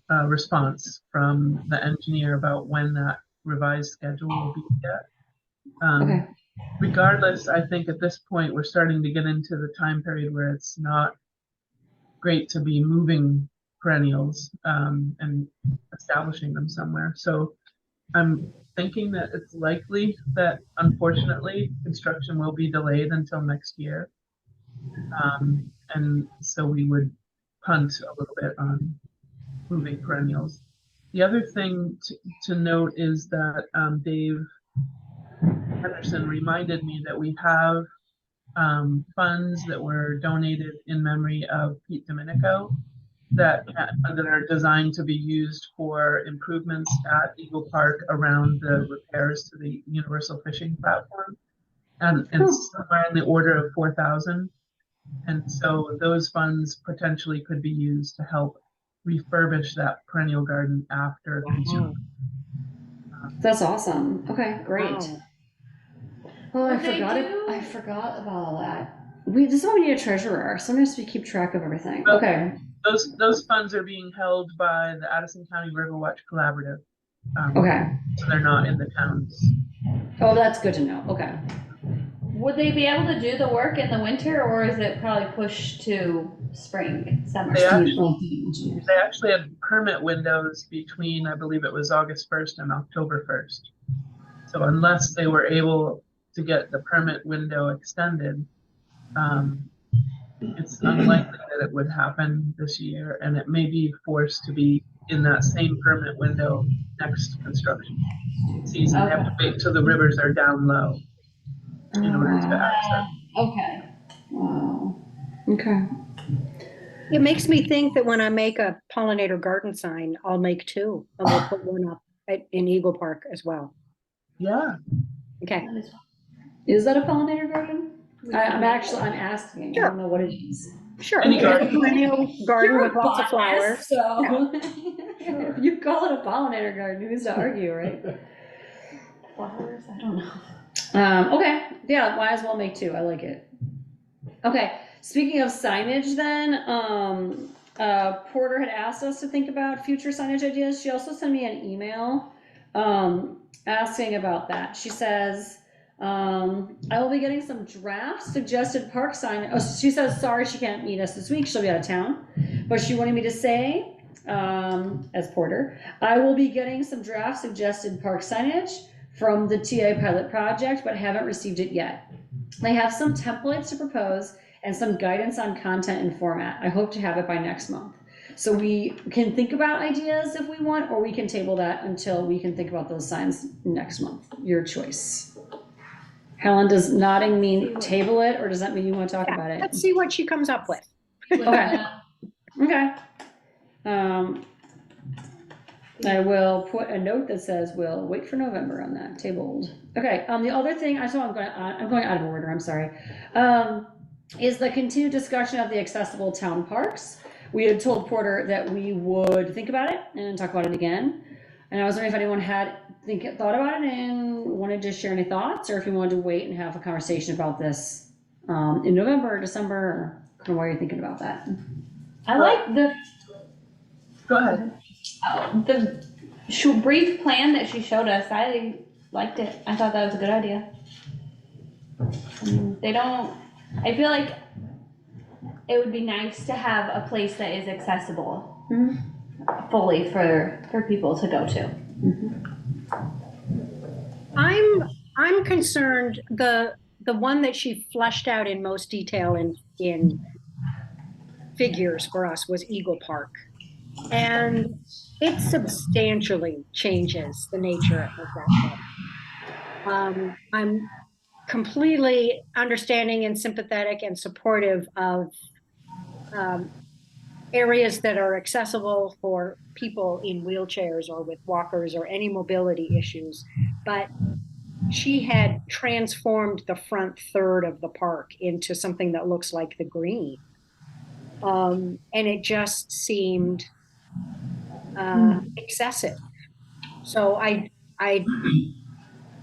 a response from the engineer about when that revised schedule will be yet. Okay. Regardless, I think at this point we're starting to get into the time period where it's not great to be moving perennials and establishing them somewhere. So I'm thinking that it's likely that, unfortunately, construction will be delayed until next year. And so we would punt a little bit on moving perennials. The other thing to note is that Dave Henderson reminded me that we have funds that were donated in memory of Pete Domenico that are designed to be used for improvements at Eagle Park around the repairs to the universal fishing platform, and somewhere in the order of 4,000. And so those funds potentially could be used to help refurbish that perennial garden after construction. That's awesome. Okay, great. Wow. Oh, I What forgot about all that. This is why we need a treasurer. Sometimes we keep track of everything. Well, Okay. Those funds are being held by the Addison County River Watch Collaborative. Okay. So they're not in the towns. Oh, that's good to know. Okay. Would they be able to do the work in the winter, or is it probably pushed to spring, summer? They actually had permit windows between, I believe it was August 1st and October 1st. So unless they were able to get the permit window extended, it's unlikely that it would happen this year, and it may be forced to be in that same permit window next construction season. They have to wait until the rivers are down low in order to access. Okay. Wow. Okay. It makes me think that when I make a pollinator garden sign, I'll make two and we'll put one up in Eagle Park as well. Yeah. Okay. Is that a pollinator garden? I'm asking. Sure. I don't know what it is. Sure. Any It's a garden. perennial garden You're with lots of flowers. So if you call it a pollinator garden, who's to argue, right? Flowers? I don't know. Okay. Yeah, might as well make two. I like it. Okay. Speaking of signage then, Porter had asked us to think about future signage ideas. She also sent me an email asking about that. She says, I will be getting some draft suggested park sign. Oh, she says, sorry, she can't meet us this week. She'll be out of town. But she wanted me to say, as Porter, I will be getting some draft suggested park signage from the TI pilot project, but haven't received it yet. I have some templates to propose and some guidance on content and format. I hope to have it by next month. So we can think about ideas if we want, or we can table that until we can think about those signs next month. Your choice. Helen, does nodding mean table it, or does that mean you want to talk about it? Let's see what she comes up with. Okay. Okay. I will put a note that says we'll wait for November on that, tabled. Okay, the other thing, I'm going out of order, I'm sorry, is the continued discussion of the accessible town parks. We had told Porter that we would think about it and talk about it again. And I was wondering if anyone had thought about it and wanted to share any thoughts, or if you wanted to wait and have a conversation about this in November or December, or kind of while you're thinking about that. I like the Go ahead. the brief plan that she showed us. I liked it. I thought that was a good idea. I feel like it would be nice to have a place that is accessible fully for people to go to. I'm concerned, the one that she fleshed out in most detail in figures for us was Eagle Park. And it substantially changes the nature of that park. I'm completely understanding and sympathetic and supportive of areas that are accessible for people in wheelchairs or with walkers or any mobility issues. But she had transformed the front third of the park into something that looks like the green. And it just seemed excessive. So I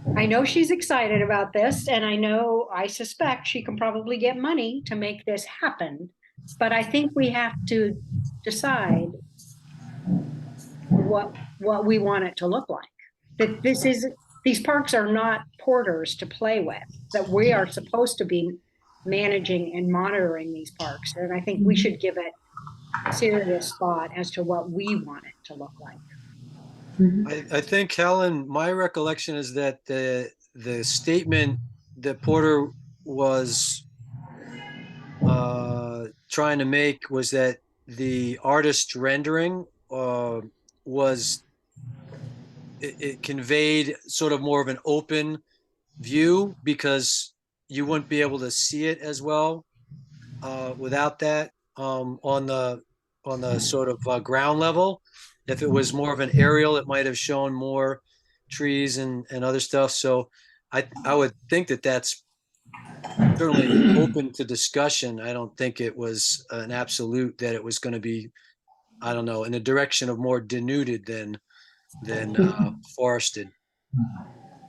know she's excited about this, and I suspect she can probably get money to make this happen. But I think we have to decide what we want it to look like. That these parks are not Porters to play with, that we are supposed to be managing and monitoring these parks. And I think we should give it serious thought as to what we want it to look like. I think, Helen, my recollection is that the statement that Porter was trying to make was that the artist rendering was it conveyed sort of more of an open view, because you wouldn't be able to see it as well without that on the sort of ground level. If it was more of an aerial, it might have shown more trees and other stuff. So I would think that that's certainly open to discussion. I don't think it was an absolute that it was going to be, I don't know, in the direction of more denuded than forested.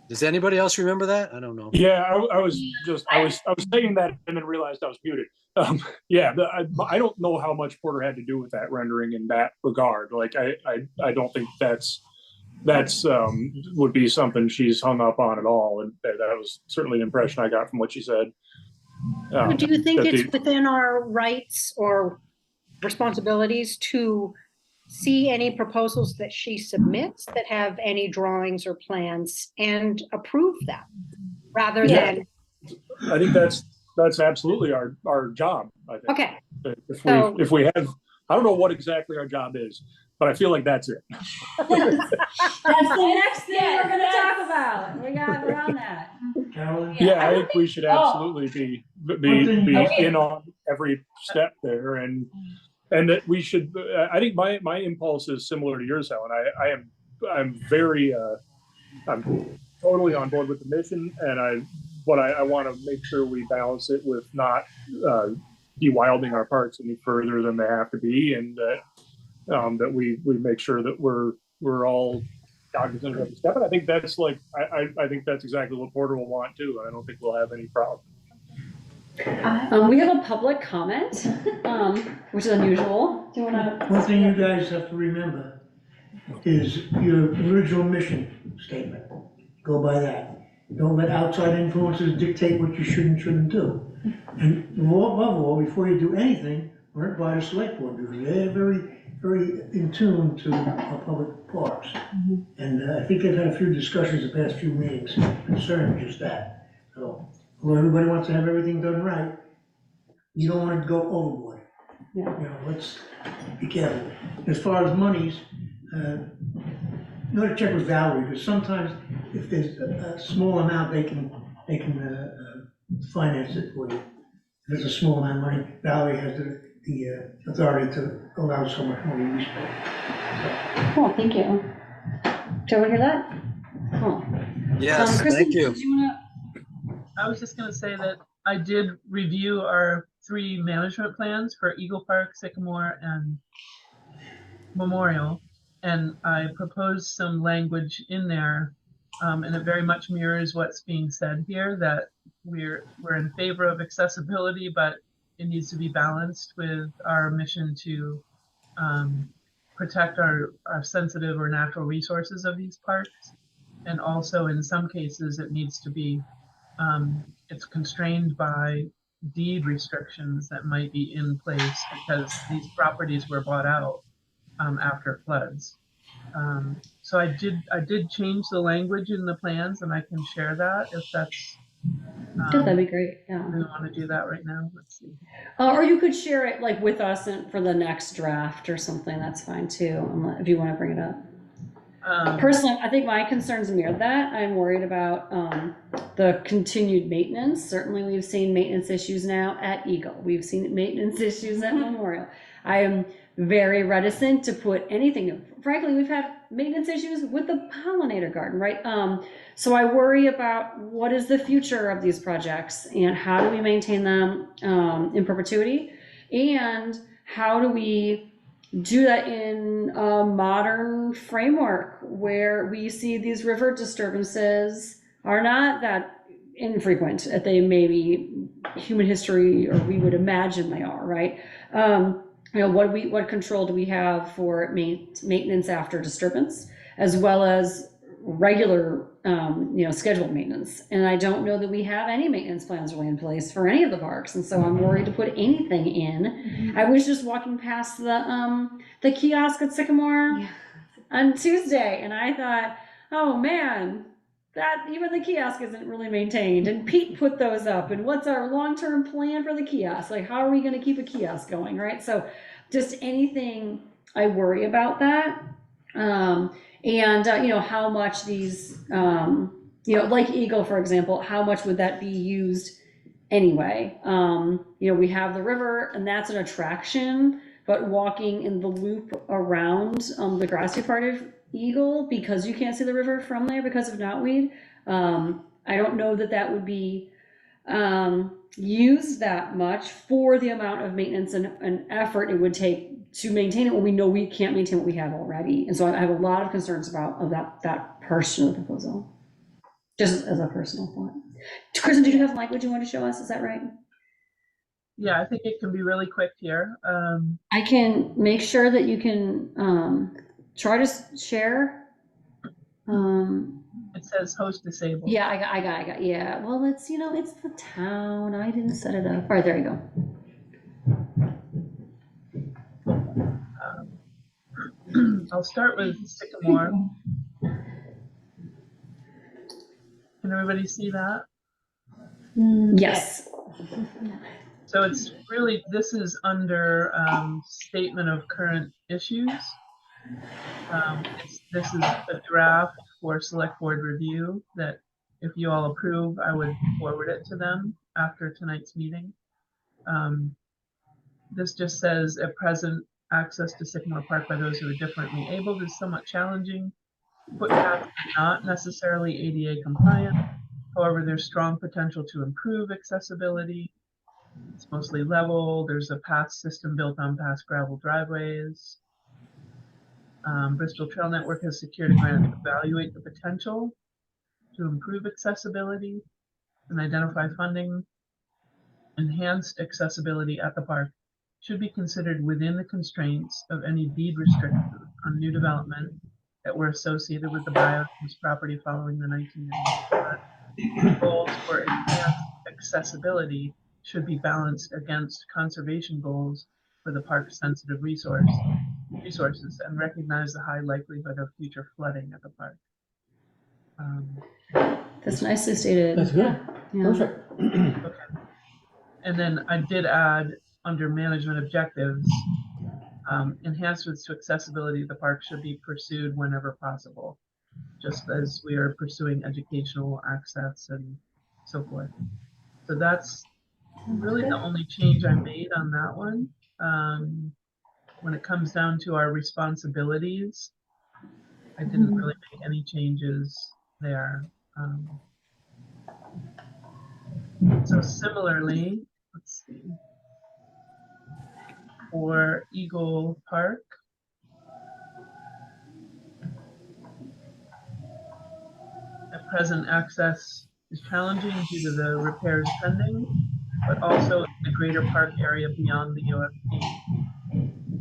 Does anybody else remember that? I don't know. Yeah, I was saying that and then realized I was muted. I don't know how much Porter had to do with that rendering in that regard. Like I don't think that's would be something she's hung up on at all. And that was certainly an impression I got from what she said. Do you think it's within our rights or responsibilities to see any proposals that she submits that have any drawings or plans and approve them rather than? I think that's absolutely our job. I think. Okay. If we have, I don't know what exactly our job is, but I feel like that's it. That's the next thing we're going to talk about. We're on that. Yeah, I think we should absolutely be in on every step there, and that we should. I think my impulse is similar to yours, Helen. I'm very I'm totally on board with the mission, and I want to make sure we balance it with not de-wilding our parks any further than they have to be, and that we make sure that we're all cognizant of every step. And I think that's I think that's exactly what Porter will want too. I don't think we'll have any problem. We have a public comment, which is unusual. Do you wanna? One thing you guys have to remember is your original mission statement. Go by that. Don't let outside influences dictate what you should and shouldn't do. And above all, before you do anything, run it by the select board, because they're very in tune to our public parks. And I think they've had a few discussions the past few meetings concerning just that. So, well, everybody wants to have everything done right. You don't want to go overboard. Yeah. You know, let's be careful. As far as monies, you ought to check with Valerie, because sometimes if there's a small amount, they can finance it for you. If it's a small amount of money, Valerie has the authority to allow so much money to be spent. Cool, thank you. Do you want to hear that? Cool. Yes, Kristen, thank you. did you wanna? I was just gonna say that I did review our 3 management plans for Eagle Park, Sycamore, and Memorial, and I proposed some language in there, and it very much mirrors what's being said here, that we're in favor of accessibility, but it needs to be balanced with our mission to protect our sensitive or natural resources of these parks. And also in some cases it needs to be, it's constrained by deed restrictions that might be in place because these properties were bought out after floods. So I did change the language in the plans, and I can share that if that's. That'd be great. Yeah. We want to do that right now. Let's see. Or you could share it like with us for the next draft or something. That's fine too, if you want to bring it up. Personally, I think my concerns mirror that. I'm worried about the continued maintenance. Certainly, we've seen maintenance issues now at Eagle. We've seen maintenance issues at Memorial. I am very reticent to put anything. Frankly, we've had maintenance issues with the pollinator garden, right? So I worry about what is the future of these projects and how do we maintain them in perpetuity, and how do we do that in a modern framework where we see these river disturbances are not that infrequent that they may be human history, or we would imagine they are, right? You know, what control do we have for maintenance after disturbance, as well as regular, you know, scheduled maintenance? And I don't know that we have any maintenance plans really in place for any of the parks, and so I'm worried to put anything in. I was just walking past the kiosk at Sycamore on Tuesday, and I thought, oh man, that even the kiosk isn't really maintained. And Pete put those up, and what's our long-term plan for the kiosk? Like, how are we going to keep a kiosk going, right? So just anything, I worry about that. You know, how much these, you know, like Eagle, for example, how much would that be used anyway? You know, we have the river, and that's an attraction, but walking in the loop around the grassy part of Eagle, because you can't see the river from there because of knotweed, I don't know that that would be used that much for the amount of maintenance and effort it would take to maintain it when we know we can't maintain what we have already. And so I have a lot of concerns about that portion of the proposal, just as a personal thought. Kristen, did you have language you want to show us? Is that right? Yeah, I think it can be really quick here. I can make sure that you can try to share. It says host disabled. Yeah, I got. Yeah, well, it's, you know, it's the town. I didn't set it up. All right, there you go. I'll start with Sycamore. Can everybody see that? Yes. So it's really, this is under statement of current issues. This is a draft for select board review that if you all approve, I would forward it to them after tonight's meeting. This just says at present, access to Sycamore Park by those who are differently abled is somewhat challenging. Footpaths are not necessarily ADA compliant. However, there's strong potential to improve accessibility. It's mostly level. There's a path system built on past gravel driveways. Bristol Trail Network has secured a grant to evaluate the potential to improve accessibility and identify funding. enhanced accessibility at the park should be considered within the constraints of any deed restrictions on new development that were associated with the buyout of this property following the 1998 flood. Goals for enhanced accessibility should be balanced against conservation goals for the park's sensitive resources and recognize the high likelihood of future flooding at the park. That's nicely stated. That's good. Yeah. Perfect. Okay. And then I did add under management objectives, enhancements to accessibility of the park should be pursued whenever possible, just as we are pursuing educational access and so forth. So that's really the only change I made on that one. When it comes down to our responsibilities, I didn't really make any changes there. So similarly, let's see, for Eagle Park, at present access is challenging due to the repairs pending, but also the greater park area beyond the UFP.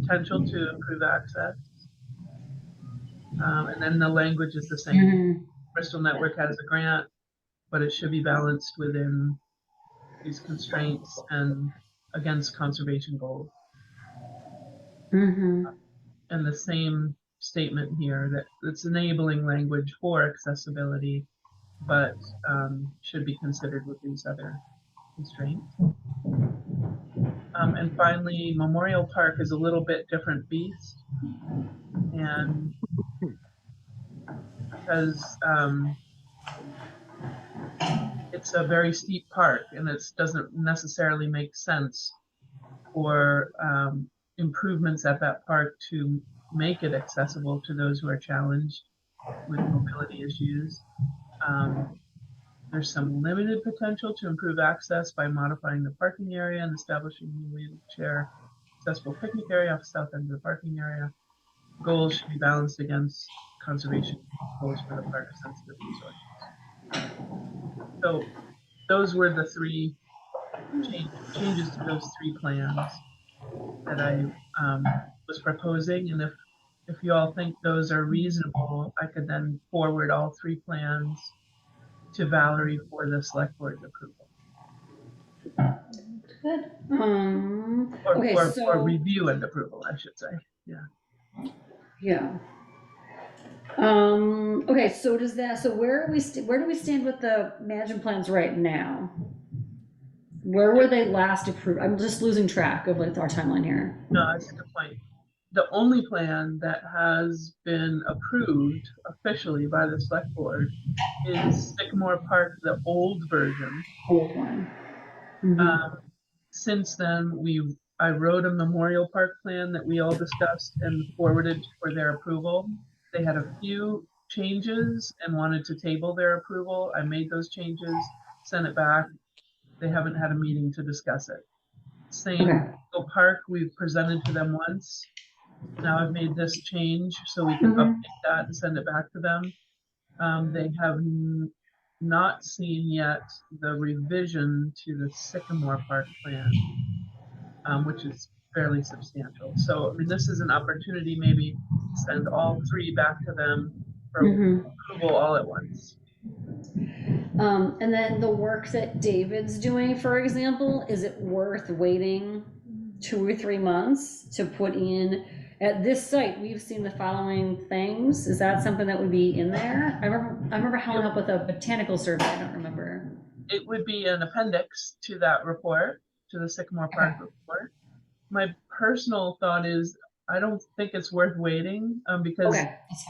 Potential to improve access. And then the language is the same. Bristol Network has a grant, but it should be balanced within these constraints and against conservation goals. And the same statement here that it's enabling language for accessibility, but should be considered with these other constraints. And finally, Memorial Park is a little bit different beast, and because it's a very steep park and it doesn't necessarily make sense for improvements at that park to make it accessible to those who are challenged with mobility issues. There's some limited potential to improve access by modifying the parking area and establishing a wheelchair accessible picnic area off the south end of the parking area. Goals should be balanced against conservation goals for the park's sensitive resources. So those were the three changes to those three plans that I was proposing, and if you all think those are reasonable, I could then forward all three plans to Valerie for the select board's approval. Good. Or review and approval, I should say. Yeah. Okay, so where do we stand with the management plans right now? Where were they last approved? I'm just losing track of like our timeline here. No, that's a good point. The only plan that has been approved officially by the select board is Sycamore Park, the old version. Old one. Since then, I wrote a Memorial Park plan that we all discussed and forwarded for their approval. They had a few changes and wanted to table their approval. I made those changes, sent it back. They haven't had a meeting to discuss it. Same Eagle Park, we've presented to them once. Now I've made this change so we can update that and send it back to them. They have not seen yet the revision to the Sycamore Park plan, which is fairly substantial. So, I mean, this is an opportunity maybe to send all three back to them for approval all at once. And then the work that David's doing, for example, is it worth waiting 2 or 3 months to put in? At this site, we've seen the following things. Is that something that would be in there? I remember helping up with a botanical survey. I don't remember. It would be an appendix to that report, to the Sycamore Park report. My personal thought is I don't think it's worth waiting because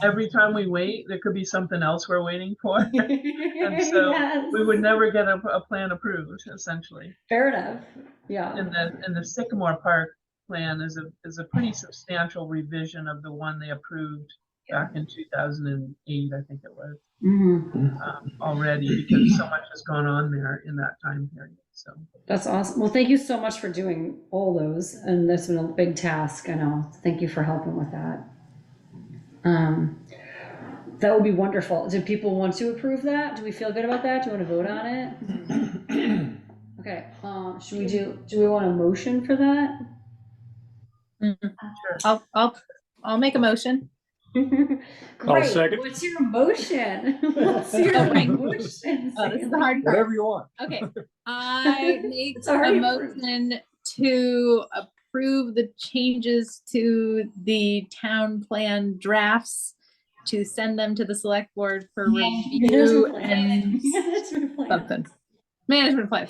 every time we wait, there could be something else we're waiting for. And so we would never get a plan approved, essentially. Fair enough. Yeah. And the Sycamore Park plan is a pretty substantial revision of the one they approved back in 2008, I think it was, already, because so much has gone on there in that time period. So that's awesome. Well, thank you so much for doing all those, and that's been a big task. I know. Thank you for helping with that. That would be wonderful. Do people want to approve that? Do we feel good about that? Do you want to vote on it? Okay. do we want a motion for that? I'll make a motion. Great. second. What's your motion? What's your Okay. motion? Oh, this is the hard part. Whatever you want. Okay, I make It's a already approved. motion to approve the changes to the town plan drafts, to send them to the select board for review Management plan. and Management plan. something. Management plan.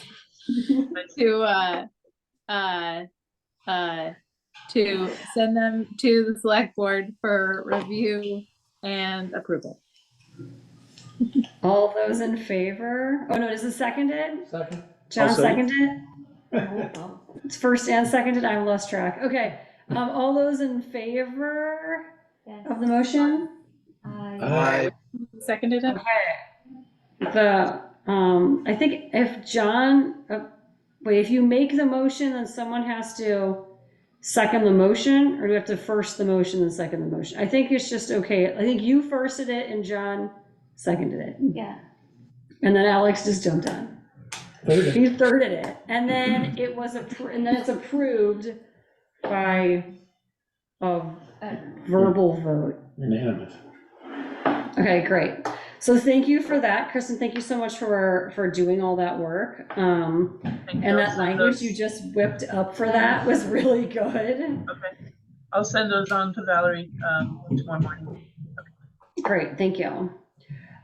To send them to the select board for review and approval. All those in favor? Oh, no, is it seconded? Second. John I'll second. seconded? It's first and seconded, I lost track. Okay, all those in favor Yes. of the motion? Aye. Seconded it? I think if John, wait, if you make the motion, then someone has to second the motion, or do we have to first the motion and second the motion? I think it's just okay. I think you firsted it and John seconded it. Yeah. And then Alex just jumped on. Third. He thirded it, and then it was and then it's approved by a verbal vote. Unanimous. Okay, great. So thank you for that, Kristen. Thank you so much for doing all that work. And that language you just whipped up for that was really good. Okay, I'll send those on to Valerie tomorrow morning. Great, thank you.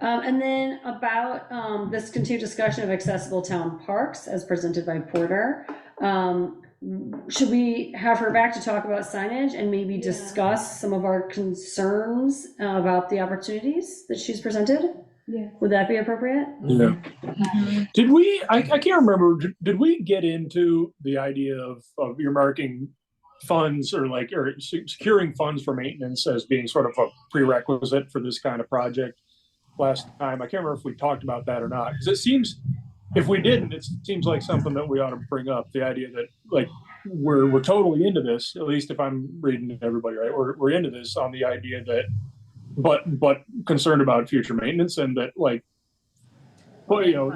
And then about this continued discussion of accessible town parks as presented by Porter. Should we have her back to talk about signage and maybe discuss some of our concerns about the opportunities that she's presented? Yeah. Would that be appropriate? Yeah. Did we, I can't remember, did we get into the idea of earmarking funds or securing funds for maintenance as being sort of a prerequisite for this kind of project last time? I can't remember if we talked about that or not, because it seems, if we didn't, it seems like something that we ought to bring up, the idea that we're totally into this, at least if I'm reading everybody right, we're into this on the idea that, but concerned about future maintenance, and that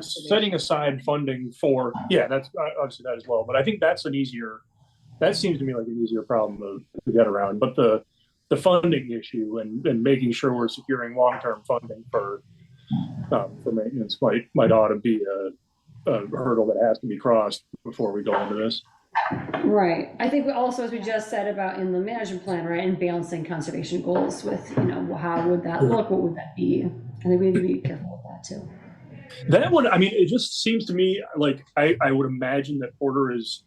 setting aside funding for, that's obviously that as well. But I think that seems to me like an easier problem to get around. But the funding issue and making sure we're securing long-term funding for maintenance might ought to be a hurdle that has to be crossed before we go into this. Right. I think also, as we just said about in the management plan, right, and balancing conservation goals with, how would that look? What would that be? I think we need to be careful with that too. That would, it just seems to me like I would imagine that Porter is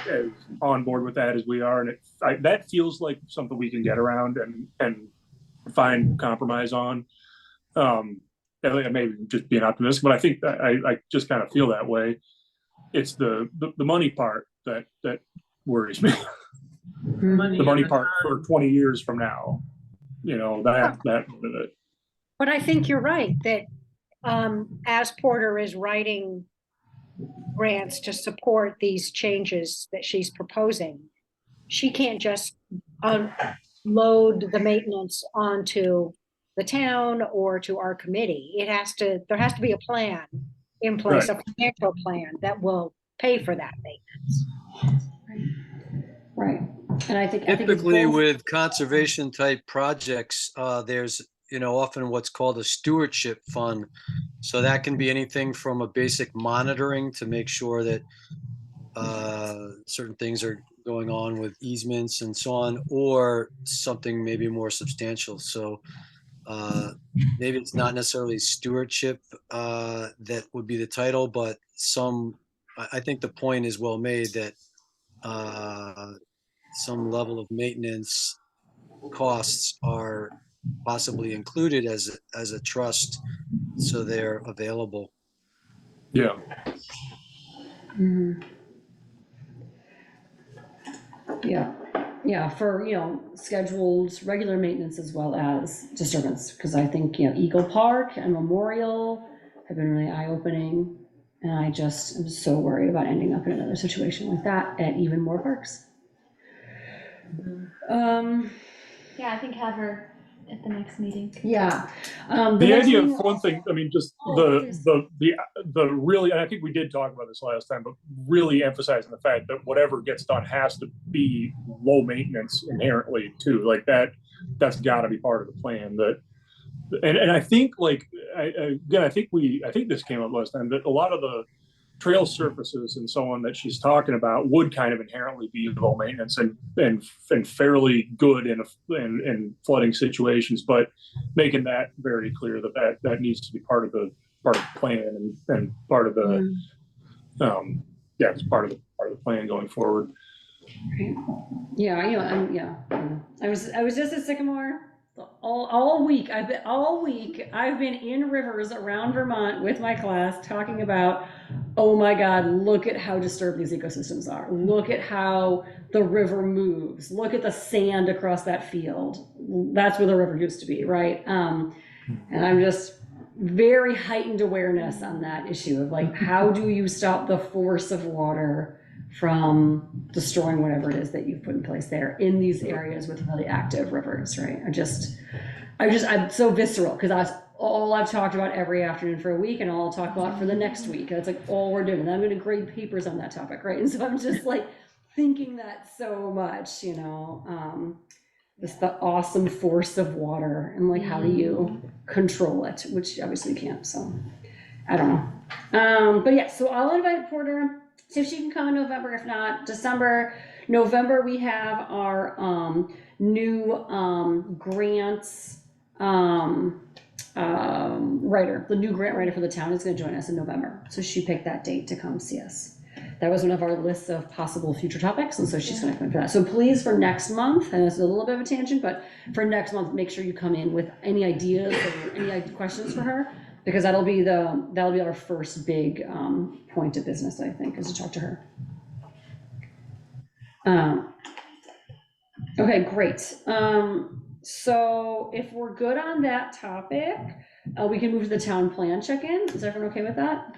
as on board with that as we are, and that feels like something we can get around and find compromise on. Maybe just being optimistic, but I think that I just kind of feel that way. It's the money part that worries me. The money part for 20 years from now, that. But I think you're right that as Porter is writing grants to support these changes that she's proposing, she can't just load the maintenance onto the town or to our committee. There has to be a plan in place, Right. a financial plan that will pay for that maintenance. Right. And I think Typically with conservation type projects, there's, often what's called a stewardship fund. So that can be anything from a basic monitoring to make sure that certain things are going on with easements and so on, or something maybe more substantial. So maybe it's not necessarily stewardship that would be the title, but I think the point is well made that some level of maintenance costs are possibly included as a trust, so they're available. Yeah. Mm-hmm. Yeah, for, scheduled regular maintenance as well as disturbance, because I think, Eagle Park and Memorial have been really eye-opening, and I just am so worried about ending up in another situation like that at even more parks. Yeah, I think have her at the next meeting. Yeah. The next idea meeting- of one thing, I mean, just Oh, there's- the really, and I think we did talk about this last time, but really emphasizing the fact that whatever gets done has to be low maintenance inherently too. Like that's got to be part of the plan. And I think again, I think this came up last time, that a lot of the trail surfaces and so on that she's talking about would kind of inherently be low maintenance and fairly good in flooding situations, but making that very clear that needs to be part of the plan and part of the it's part of the plan going forward. Yeah, I was just at Sycamore all week. I've been in rivers around Vermont with my class talking about, oh my God, look at how disturbed these ecosystems are. Look at how the river moves. Look at the sand across that field. That's where the river used to be, right? And I'm just very heightened awareness on that issue of like, how do you stop the force of water from destroying whatever it is that you've put in place there in these areas with really active rivers, right? I'm so visceral because that's all I've talked about every afternoon for a week, and all I'll talk about for the next week. That's like all we're doing. And I'm going to grade papers on that topic, right? And so I'm just like thinking that so much, this the awesome force of water and like how do you control it, which obviously you can't. So I don't know. But yeah, so I'll invite Porter. See if she can come in November. If not, December. November, we have our new grants writer. The new grant writer for the town is going to join us in November. So she picked that date to come see us. That was one of our lists of possible future topics, and so she's going to come in for that. So please, for next month, and it's a little bit of a tangent, but for next month, make sure you come in with any ideas or any questions for her, because that'll be our first big point of business, I think, is to talk to her. Okay, great. So if we're good on that topic, we can move to the town plan check-in. Is everyone okay with that?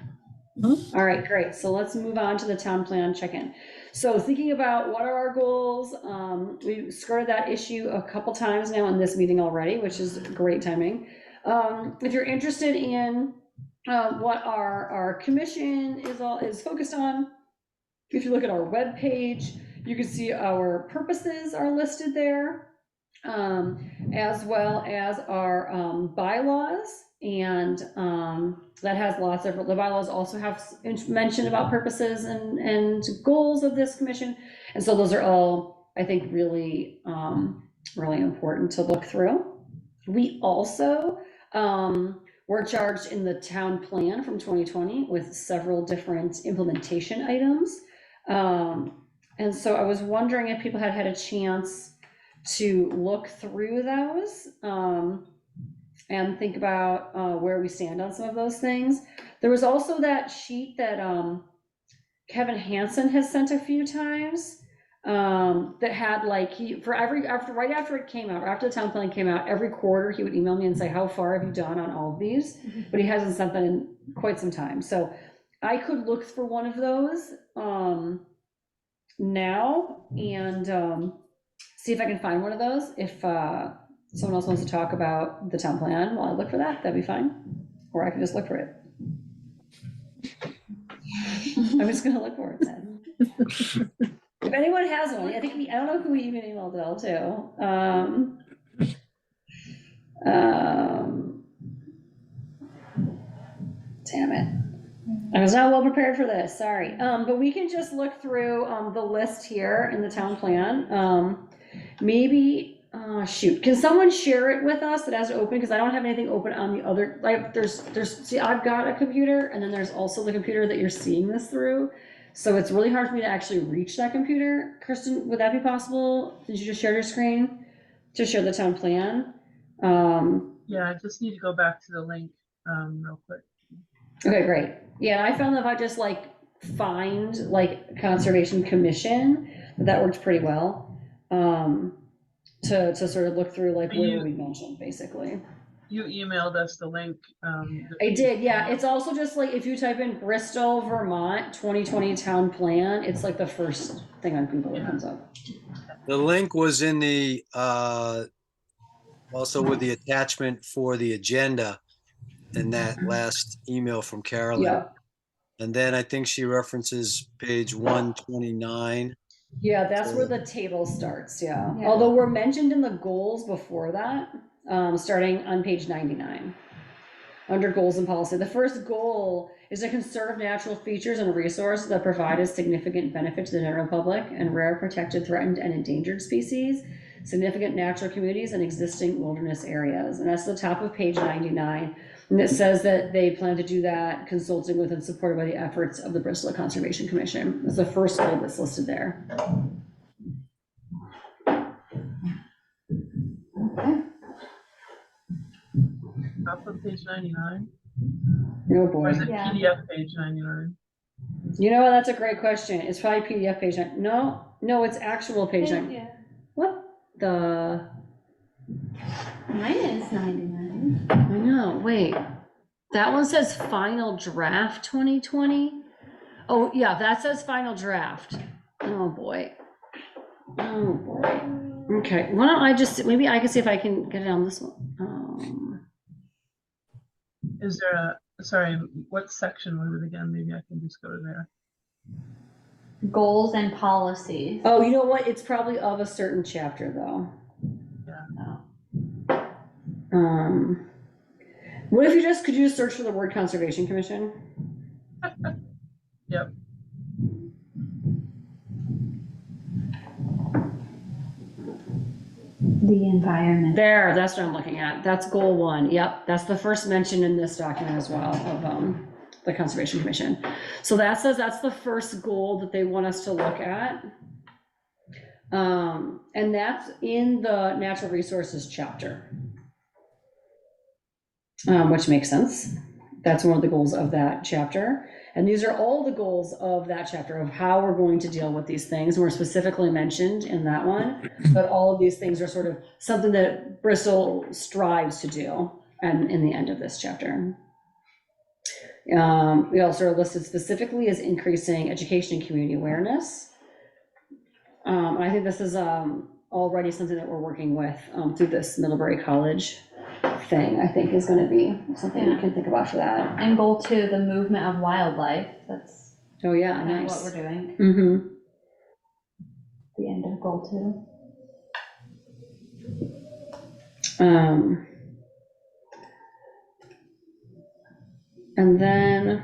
Mm-hmm. All right, great. So let's move on to the town plan check-in. So thinking about what are our goals, we skirted that issue a couple times now in this meeting already, which is great timing. If you're interested in what our commission is focused on, if you look at our webpage, you can see our purposes are listed there, as well as our bylaws, and that has lots of, the bylaws also have mention about purposes and goals of this commission, and so those are all, I think, really really important to look through. We also were charged in the town plan from 2020 with several different implementation items. And so I was wondering if people had a chance to look through those and think about where we stand on some of those things. There was also that sheet that Kevin Hansen has sent a few times that had like, right after it came out, or after the town plan came out, every quarter he would email me and say, how far have you done on all of these? But he hasn't sent that in quite some time. So I could look for one of those now and see if I can find one of those. If someone else wants to talk about the town plan while I look for that, that'd be fine. Or I can just look for it. I'm just gonna look for it then. If anyone has one, I don't know who we even emailed it all to. Damn it. I was not well prepared for this, sorry. But we can just look through the list here in the town plan. Maybe, shoot, can someone share it with us that has it open? Because I don't have anything open on the other, like see, I've got a computer, and then there's also the computer that you're seeing this through. So it's really hard for me to actually reach that computer. Kristen, would that be possible? Did you just share your screen to share the town plan? Yeah, I just need to go back to the link real quick. Okay, great. Yeah, I found that if I just like find like Conservation Commission, that works pretty well. To sort of look through like where we mentioned basically. You emailed us the link. I did, yeah. It's also just like if you type in Bristol, Vermont 2020 town plan, it's like the first thing on Google that comes up. The link was in the also with the attachment for the agenda in that last email from Carolyn. Yeah. And then I think she references page 129. Yeah, that's So- where the table starts, yeah. Yeah. Although we're mentioned in the goals before that, starting on page 99. Under goals and policy, the first goal is to conserve natural features and resources that provide a significant benefit to the general public and rare, protected, threatened, and endangered species, significant natural communities, and existing wilderness areas. And that's the top of page 99. And it says that they plan to do that consulting with and supported by the efforts of the Bristol Conservation Commission. That's the first goal that's listed there. Top of page 99? No Or boy. is it Yeah. PDF page 99? You know what? That's a great question. It's probably PDF page 9. No, it's actual page 9. Yeah. What the? Mine is 99. I know. Wait. That one says final draft 2020. Oh, yeah, that says final draft. Oh, boy. Oh, boy. Okay. Why don't I just, maybe I can see if I can get it on this one. Is there a, sorry, what section was it again? Maybe I can just go to there. Goals and policies. Oh, you know what? It's probably of a certain chapter, though. Yeah. What if could you just search for the word Conservation Commission? Yep. The environment. There, that's what I'm looking at. That's goal 1. Yep, that's the first mention in this document as well of the Conservation Commission. So that says that's the first goal that they want us to look at. And that's in the natural resources chapter, which makes sense. That's one of the goals of that chapter. And these are all the goals of that chapter of how we're going to deal with these things. And we're specifically mentioned in that one, but all of these things are sort of something that Bristol strives to do and in the end of this chapter. We also are listed specifically as increasing education and community awareness. And I think this is already something that we're working with through this Middlebury College thing, I think is going to be something we can think about for that. And goal 2, the movement of wildlife. That's Oh, yeah, kind of nice. what we're doing. Mm-hmm. The end of goal 2. And then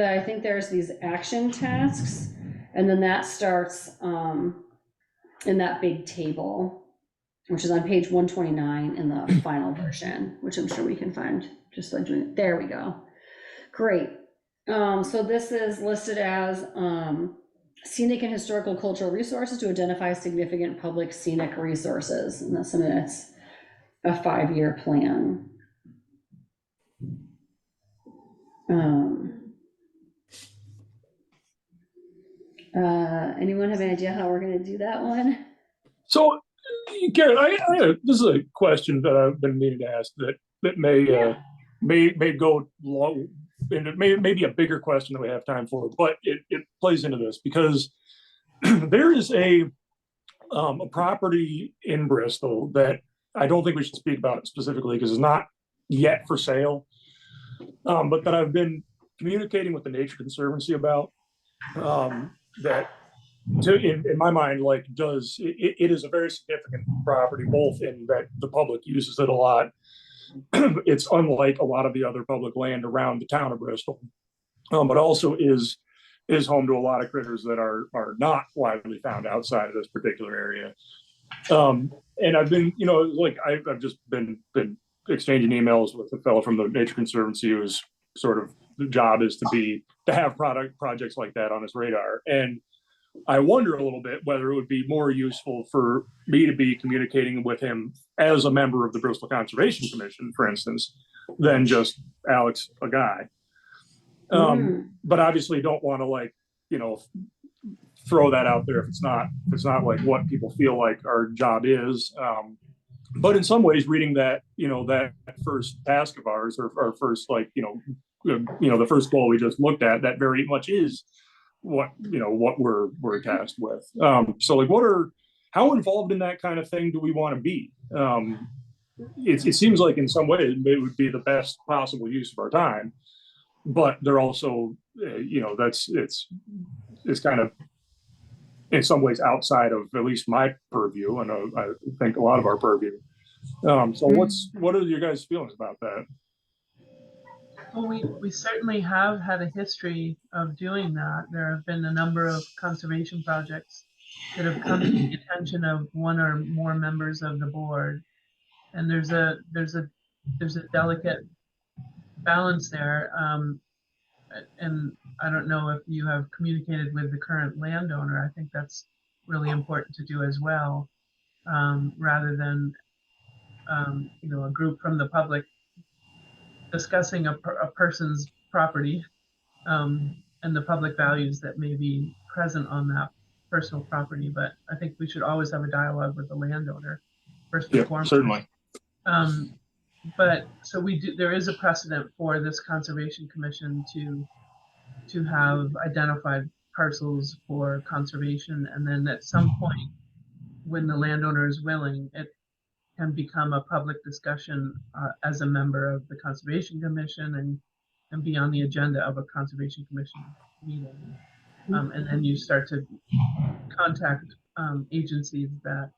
I think there's these action tasks, and then that starts in that big table, which is on page 129 in the final version, which I'm sure we can find just by doing it. There we go. Great. So this is listed as scenic and historical cultural resources to identify significant public scenic resources. And that's something that's a 5-year plan. Anyone have any idea how we're going to do that one? So, Karen, this is a question that I've been meaning to ask that may go long, and it may be a bigger question than we have time for, but it plays into this because there is a property in Bristol that I don't think we should speak about specifically because it's not yet for sale, but that I've been communicating with the Nature Conservancy about. That in my mind, like it is a very significant property, both in that the public uses it a lot. It's unlike a lot of the other public land around the town of Bristol, but also is home to a lot of critters that are not widely found outside of this particular area. And I've been, I've just been exchanging emails with a fellow from the Nature Conservancy who's sort of the job is to have projects like that on his radar. And I wonder a little bit whether it would be more useful for me to be communicating with him as a member of the Bristol Conservation Commission, for instance, than just Alex, a guy. But obviously don't want to throw that out there if it's not like what people feel like our job is. But in some ways, reading that, that first task of ours, or our first, the first goal we just looked at, that very much is what we're tasked with. So how involved in that kind of thing do we want to be? It seems like in some ways it would be the best possible use of our time, but they're also, it's kind of in some ways outside of at least my purview, and I think a lot of our purview. So what are your guys' feelings about that? Well, we certainly have had a history of doing that. There have been a number of conservation projects that have come to the attention of one or more members of the board, and there's a delicate balance there. And I don't know if you have communicated with the current landowner. I think that's really important to do as well, rather than a group from the public discussing a person's property, and the public values that may be present on that personal property. But I think we should always have a dialogue with the landowner first and foremost. Certainly. But so there is a precedent for this conservation commission to have identified parcels for conservation, and then at some point when the landowner is willing, it can become a public discussion as a member of the conservation commission and be on the agenda of a conservation commission meeting. And then you start to contact agencies that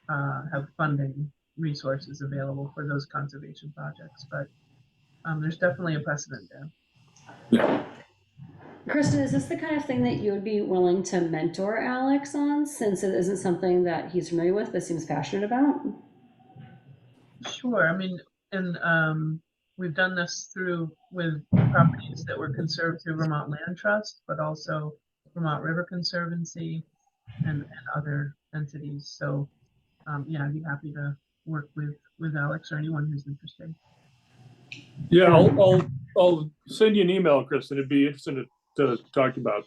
have funding resources available for those conservation projects. But there's definitely a precedent there. Yeah. Kristen, is this the kind of thing that you would be willing to mentor Alex on, since it isn't something that he's familiar with but seems passionate about? Sure. I mean, and we've done this with properties that were conserved through Vermont Land Trust, but also Vermont River Conservancy and other entities. So yeah, I'd be happy to work with Alex or anyone who's interested. Yeah, I'll send you an email, Kristen. It'd be interesting to talk about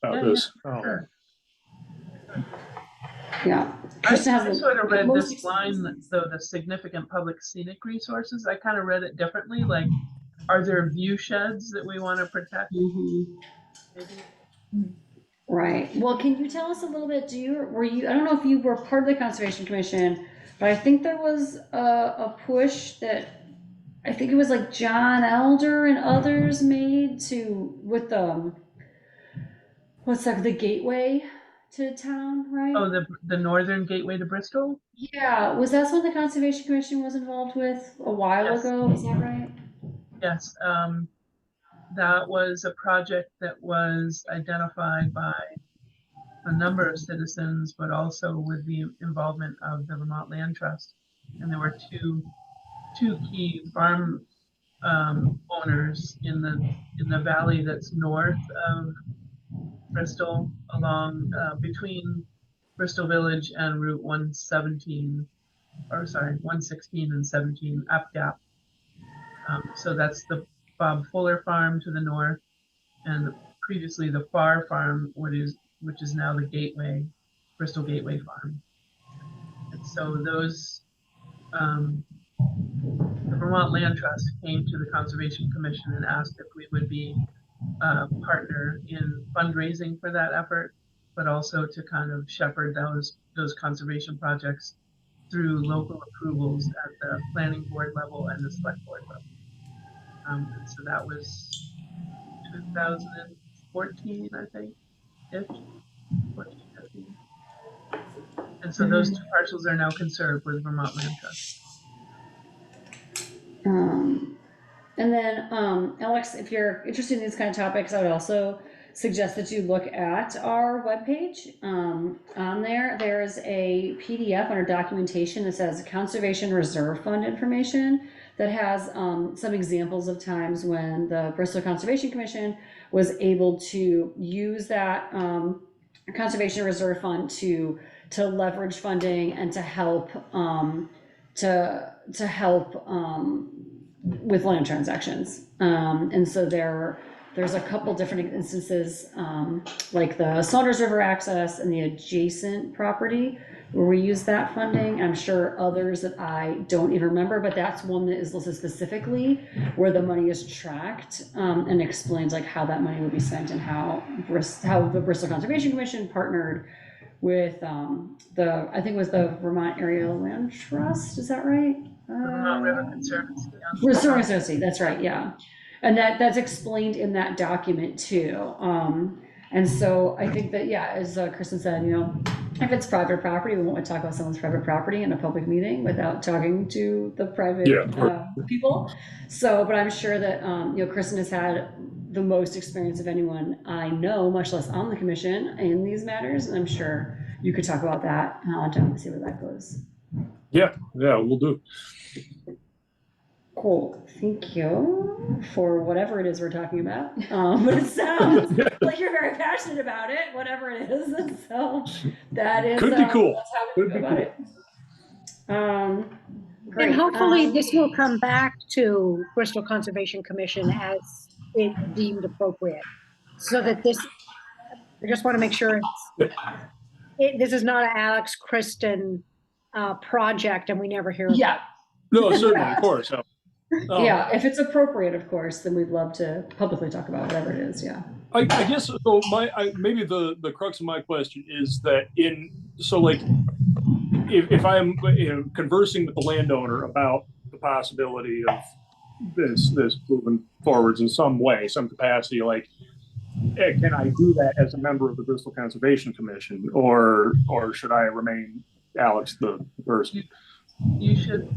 this. Sure. Yeah. I sort of read this line, though, the significant public scenic resources. I kind of read it differently. Like, are there view sheds that we want to protect? Mm-hmm. Right. Well, can you tell us a little bit? I don't know if you were part of the Conservation Commission, but I think there was a push that I think it was like John Elder and others made with what's that, the gateway to town, right? Oh, the northern gateway to Bristol? Yeah, was that something the Conservation Commission was involved with a while ago? Is that right? Yes, that was a project that was identified by a number of citizens, but also with the involvement of the Vermont Land Trust. And there were two key farm owners in the valley that's north of Bristol, along between Bristol Village and Route 116 and 17 up gap. So that's the Bob Fuller farm to the north, and previously the Farr farm, which is now the Gateway, Bristol Gateway farm. And so those, the Vermont Land Trust came to the Conservation Commission and asked if we would be a partner in fundraising for that effort, but also to kind of shepherd those conservation projects through local approvals at the planning board level and the select board level. And so that was 2014, I think, ish, 14, 15. And so those two parcels are now conserved with Vermont Land Trust. And then, Alex, if you're interested in these kind of topics, I would also suggest that you look at our webpage. On there is a PDF under documentation that says Conservation Reserve Fund information that has some examples of times when the Bristol Conservation Commission was able to use that Conservation Reserve Fund to leverage funding and to help with land transactions. And so there's a couple different instances, like the Saunders River access and the adjacent property where we use that funding. I'm sure others that I don't even remember, but that's one that is listed specifically where the money is tracked, and explains like how that money would be spent and how the Bristol Conservation Commission partnered with I think it was the Vermont Area Land Trust, is that right? The Vermont River Conservancy. Restoring Associate, that's right, yeah. And that's explained in that document too. And so I think that, yeah, as Kristen said, if it's private property, we won't talk about someone's private property in a public meeting without talking to the private people. So, but I'm sure that, Kristen has had the most experience of anyone I know, much less on the commission in these matters. And I'm sure you could talk about that and see where that goes. Yeah, we'll do. Cool. Thank you for whatever it is we're talking about. But it sounds like you're very passionate about it, whatever it is. And so that is could be cool. That's how we feel about it. Great. And hopefully this will come back to Bristol Conservation Commission as it deemed appropriate. So that I just want to make sure this is not an Alex Kristen project and we never hear about it. Yeah. No, certainly, of course. Yeah, if it's appropriate, of course, then we'd love to publicly talk about whatever it is. Yeah. I guess so. Maybe the crux of my question is that if I'm conversing with the landowner about the possibility of this moving forwards in some way, some capacity, can I do that as a member of the Bristol Conservation Commission, or should I remain Alex the person? You should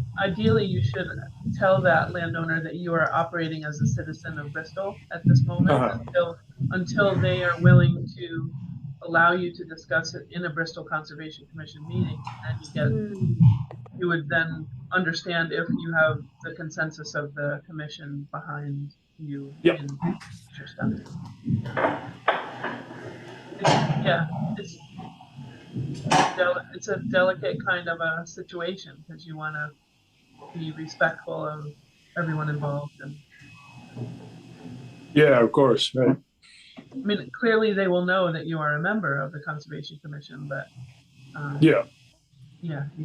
tell that landowner that you are operating as a citizen of Bristol at this moment until they are willing to allow you to discuss it in a Bristol Conservation Commission meeting, and you would then understand if you have the consensus of the commission behind you in your stuff. It's a delicate kind of a situation because you want to be respectful of everyone involved. And yeah, of course, right. I mean, clearly they will know that you are a member of the Conservation Commission, but you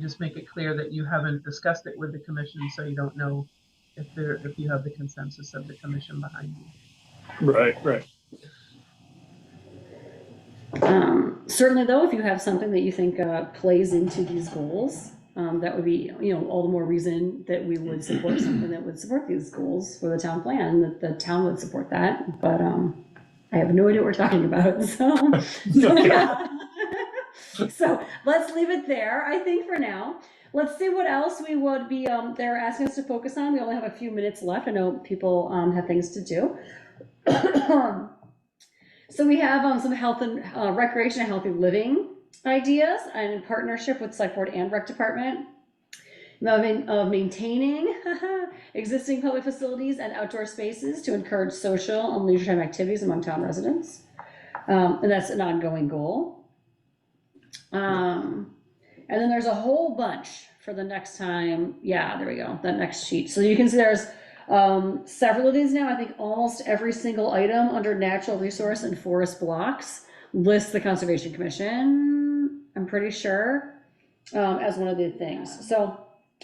just make it clear that you haven't discussed it with the commission, so you don't know if you have the consensus of the commission behind you. Right. Certainly, though, if you have something that you think plays into these goals, that would be, all the more reason that we would support something that would support these goals for the town plan, that the town would support that. But I have no idea what we're talking about. So let's leave it there, I think, for now. Let's see what else we would be, they're asking us to focus on. We only have a few minutes left. I know people have things to do. So we have some health and recreation and healthy living ideas, and in partnership with Select Board and Rec Department, maintaining existing public facilities and outdoor spaces to encourage social and leisure time activities among town residents. And that's an ongoing goal. And then there's a whole bunch for the next time. Yeah, there we go, that next sheet. So you can see there's several of these now. I think almost every single item under natural resource and forest blocks lists the Conservation Commission, I'm pretty sure, as one of the things. So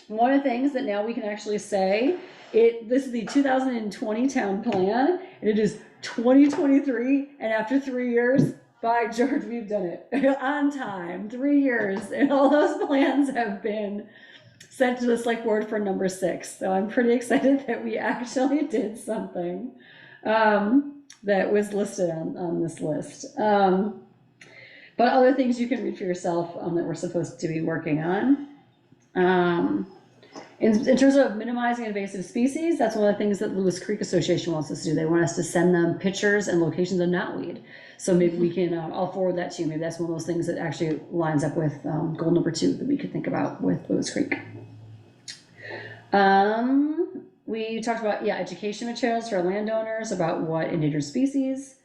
one of the things that now we can actually say, this is the 2020 town plan, and it is 2023, and after 3 years, by George, we've done it on time, 3 years, and all those plans have been sent to the Select Board for number 6. So I'm pretty excited that we actually did something that was listed on this list. But other things you can read for yourself that we're supposed to be working on. In terms of minimizing invasive species, that's one of the things that Lewis Creek Association wants us to do. They want us to send them pictures and locations of knotweed. So maybe we can, I'll forward that to you. Maybe that's one of those things that actually lines up with goal number 2 that we could think about with Lewis Creek. We talked about, education materials for landowners about what endangered species,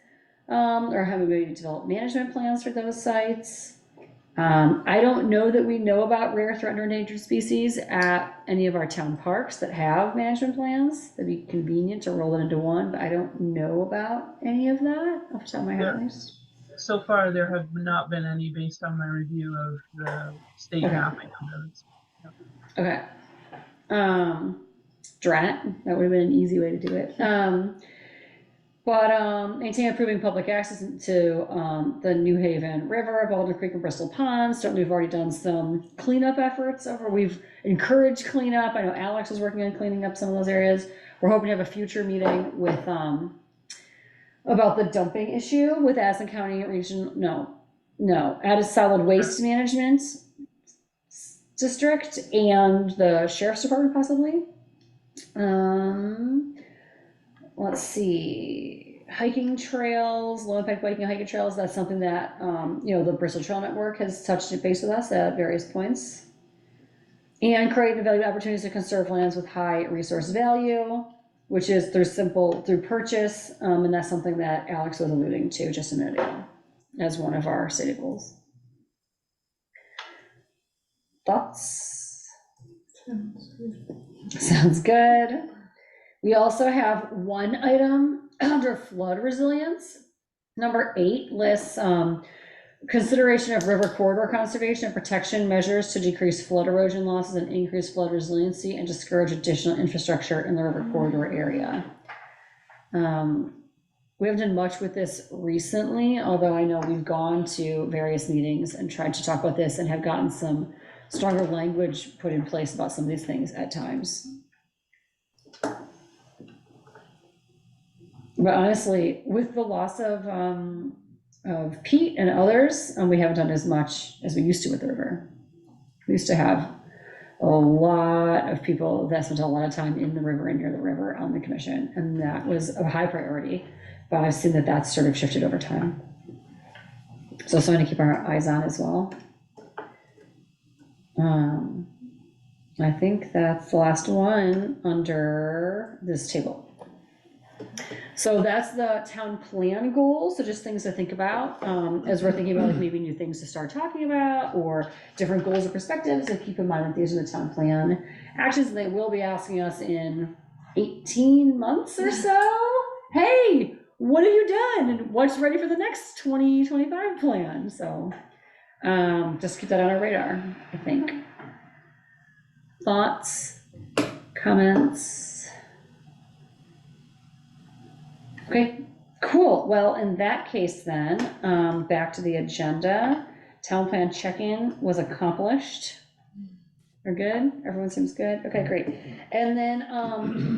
or how we develop management plans for those sites. I don't know that we know about rare, threatened, or endangered species at any of our town parks that have management plans. That'd be convenient to roll it into one, but I don't know about any of that off the top of my head, at least. So far, there have not been any based on my review of the state mapping of those. Okay. Drat, that would have been an easy way to do it. But maintain improving public access to the New Haven River, Baldwin Creek, and Bristol Ponds. Certainly, we've already done some cleanup efforts over. We've encouraged cleanup. I know Alex is working on cleaning up some of those areas. We're hoping to have a future meeting with about the dumping issue with Addison County Region. No, Addison Solid Waste Management District and the Sheriff's Department possibly. Let's see, hiking trails, low impact biking and hiking trails. That's something that, the Bristol Trail Network has touched base with us at various points. And create and evaluate opportunities to conserve lands with high resource value, which is through purchase. And that's something that Alex was alluding to just a minute ago as one of our city goals. Thoughts? Sounds good. We also have one item under flood resilience. Number 8 lists consideration of river corridor conservation and protection measures to decrease flood erosion losses and increase flood resiliency and discourage additional infrastructure in the river corridor area. We haven't done much with this recently, although I know we've gone to various meetings and tried to talk about this and have gotten some stronger language put in place about some of these things at times. But honestly, with the loss of Pete and others, we haven't done as much as we used to with the river. We used to have a lot of people that spent a lot of time in the river and near the river on the commission, and that was a high priority. But I've seen that that's sort of shifted over time. So something to keep our eyes on as well. I think that's the last one under this table. So that's the town plan goals. So just things to think about as we're thinking about like maybe new things to start talking about or different goals or perspectives. And keep in mind that these are the town plan actions. They will be asking us in 18 months or so. Hey, what have you done? And what's ready for the next 2025 plan? So just keep that on our radar, I think. Thoughts, comments? Okay, cool. Well, in that case then, back to the agenda. Town plan check-in was accomplished. We're good? Everyone seems good? Okay, great. And then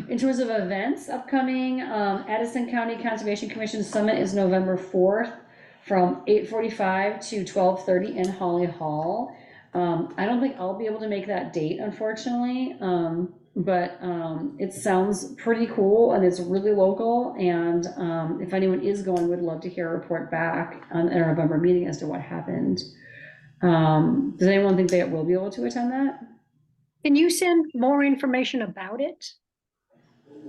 in terms of events upcoming, Addison County Conservation Commission Summit is November 4th from 8:45 to 12:30 in Holly Hall. I don't think I'll be able to make that date, unfortunately, but it sounds pretty cool and it's really local. And if anyone is going, would love to hear a report back at our November meeting as to what happened. Does anyone think they will be able to attend that? Can you send more information about it?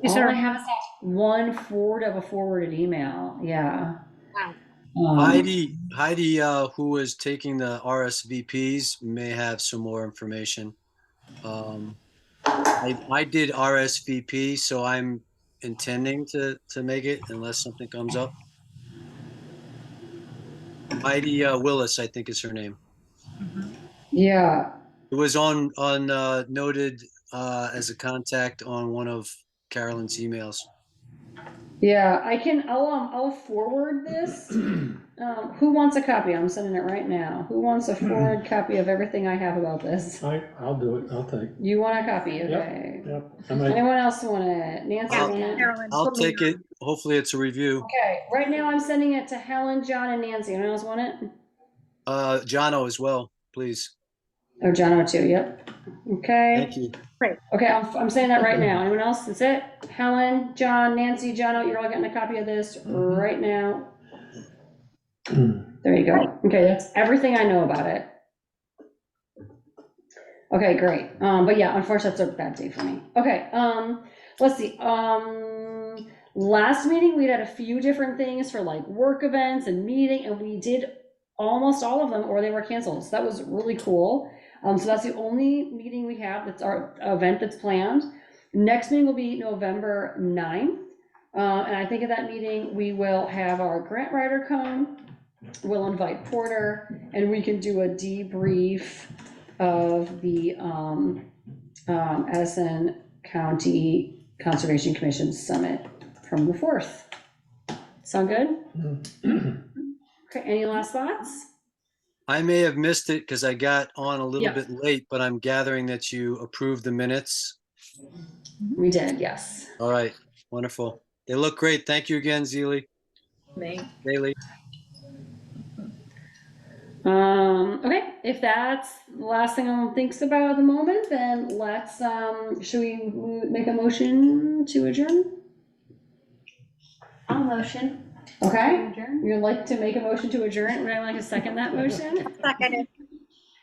All I have is one forwarded email. Yeah. Wow. Heidi, who was taking the RSVPs, may have some more information. I did RSVP, so I'm intending to make it unless something comes up. Heidi Willis, I think is her name. Yeah. It was on noted as a contact on one of Carolyn's emails. Yeah, I'll forward this. Who wants a copy? I'm sending it right now. Who wants a forward copy of everything I have about this? I'll do it, I'll take. You want a copy? Okay. Yep. Anyone else want it? Nancy, want it? Carolyn, I'll put me take it. Hopefully it's a review. Okay, right now I'm sending it to Helen, John, and Nancy. Anyone else want it? Jono as well, please. Oh, John, too, yep. Okay. Thank you. Okay, I'm saying that right now. Anyone else? That's it? Helen, John, Nancy, John, you're all getting a copy of this right now. There you go. Okay, that's everything I know about it. Okay, great. But yeah, unfortunately, that's a bad day for me. Okay, let's see. Last meeting, we had a few different things for like work events and meeting, and we did almost all of them, or they were canceled. So that was really cool. So that's the only meeting we have. That's our event that's planned. Next meeting will be November 9th. And I think at that meeting, we will have our grant writer come. We'll invite Porter, and we can do a debrief of the Addison County Conservation Commission Summit from the 4th. Sound good? Okay, any last thoughts? I may have missed it because I got on a little Yeah. bit late, but I'm gathering that you approved the minutes. We did, yes. All right, wonderful. They look great. Thank you again, Zealy. Bailey. Okay, if that's the last thing anyone thinks about at the moment, then let's, should we make a motion to adjourn? I'll motion. Okay, Adjourn. you'd like to make a motion to adjourn? Would I like to second that motion? Second.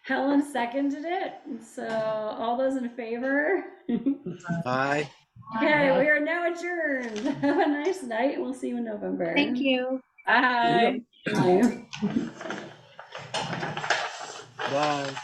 Helen seconded it, so all those in favor? Aye. Okay, we are now adjourned. Have a nice night, and we'll see you in November. Thank you. Bye. Bye. Bye.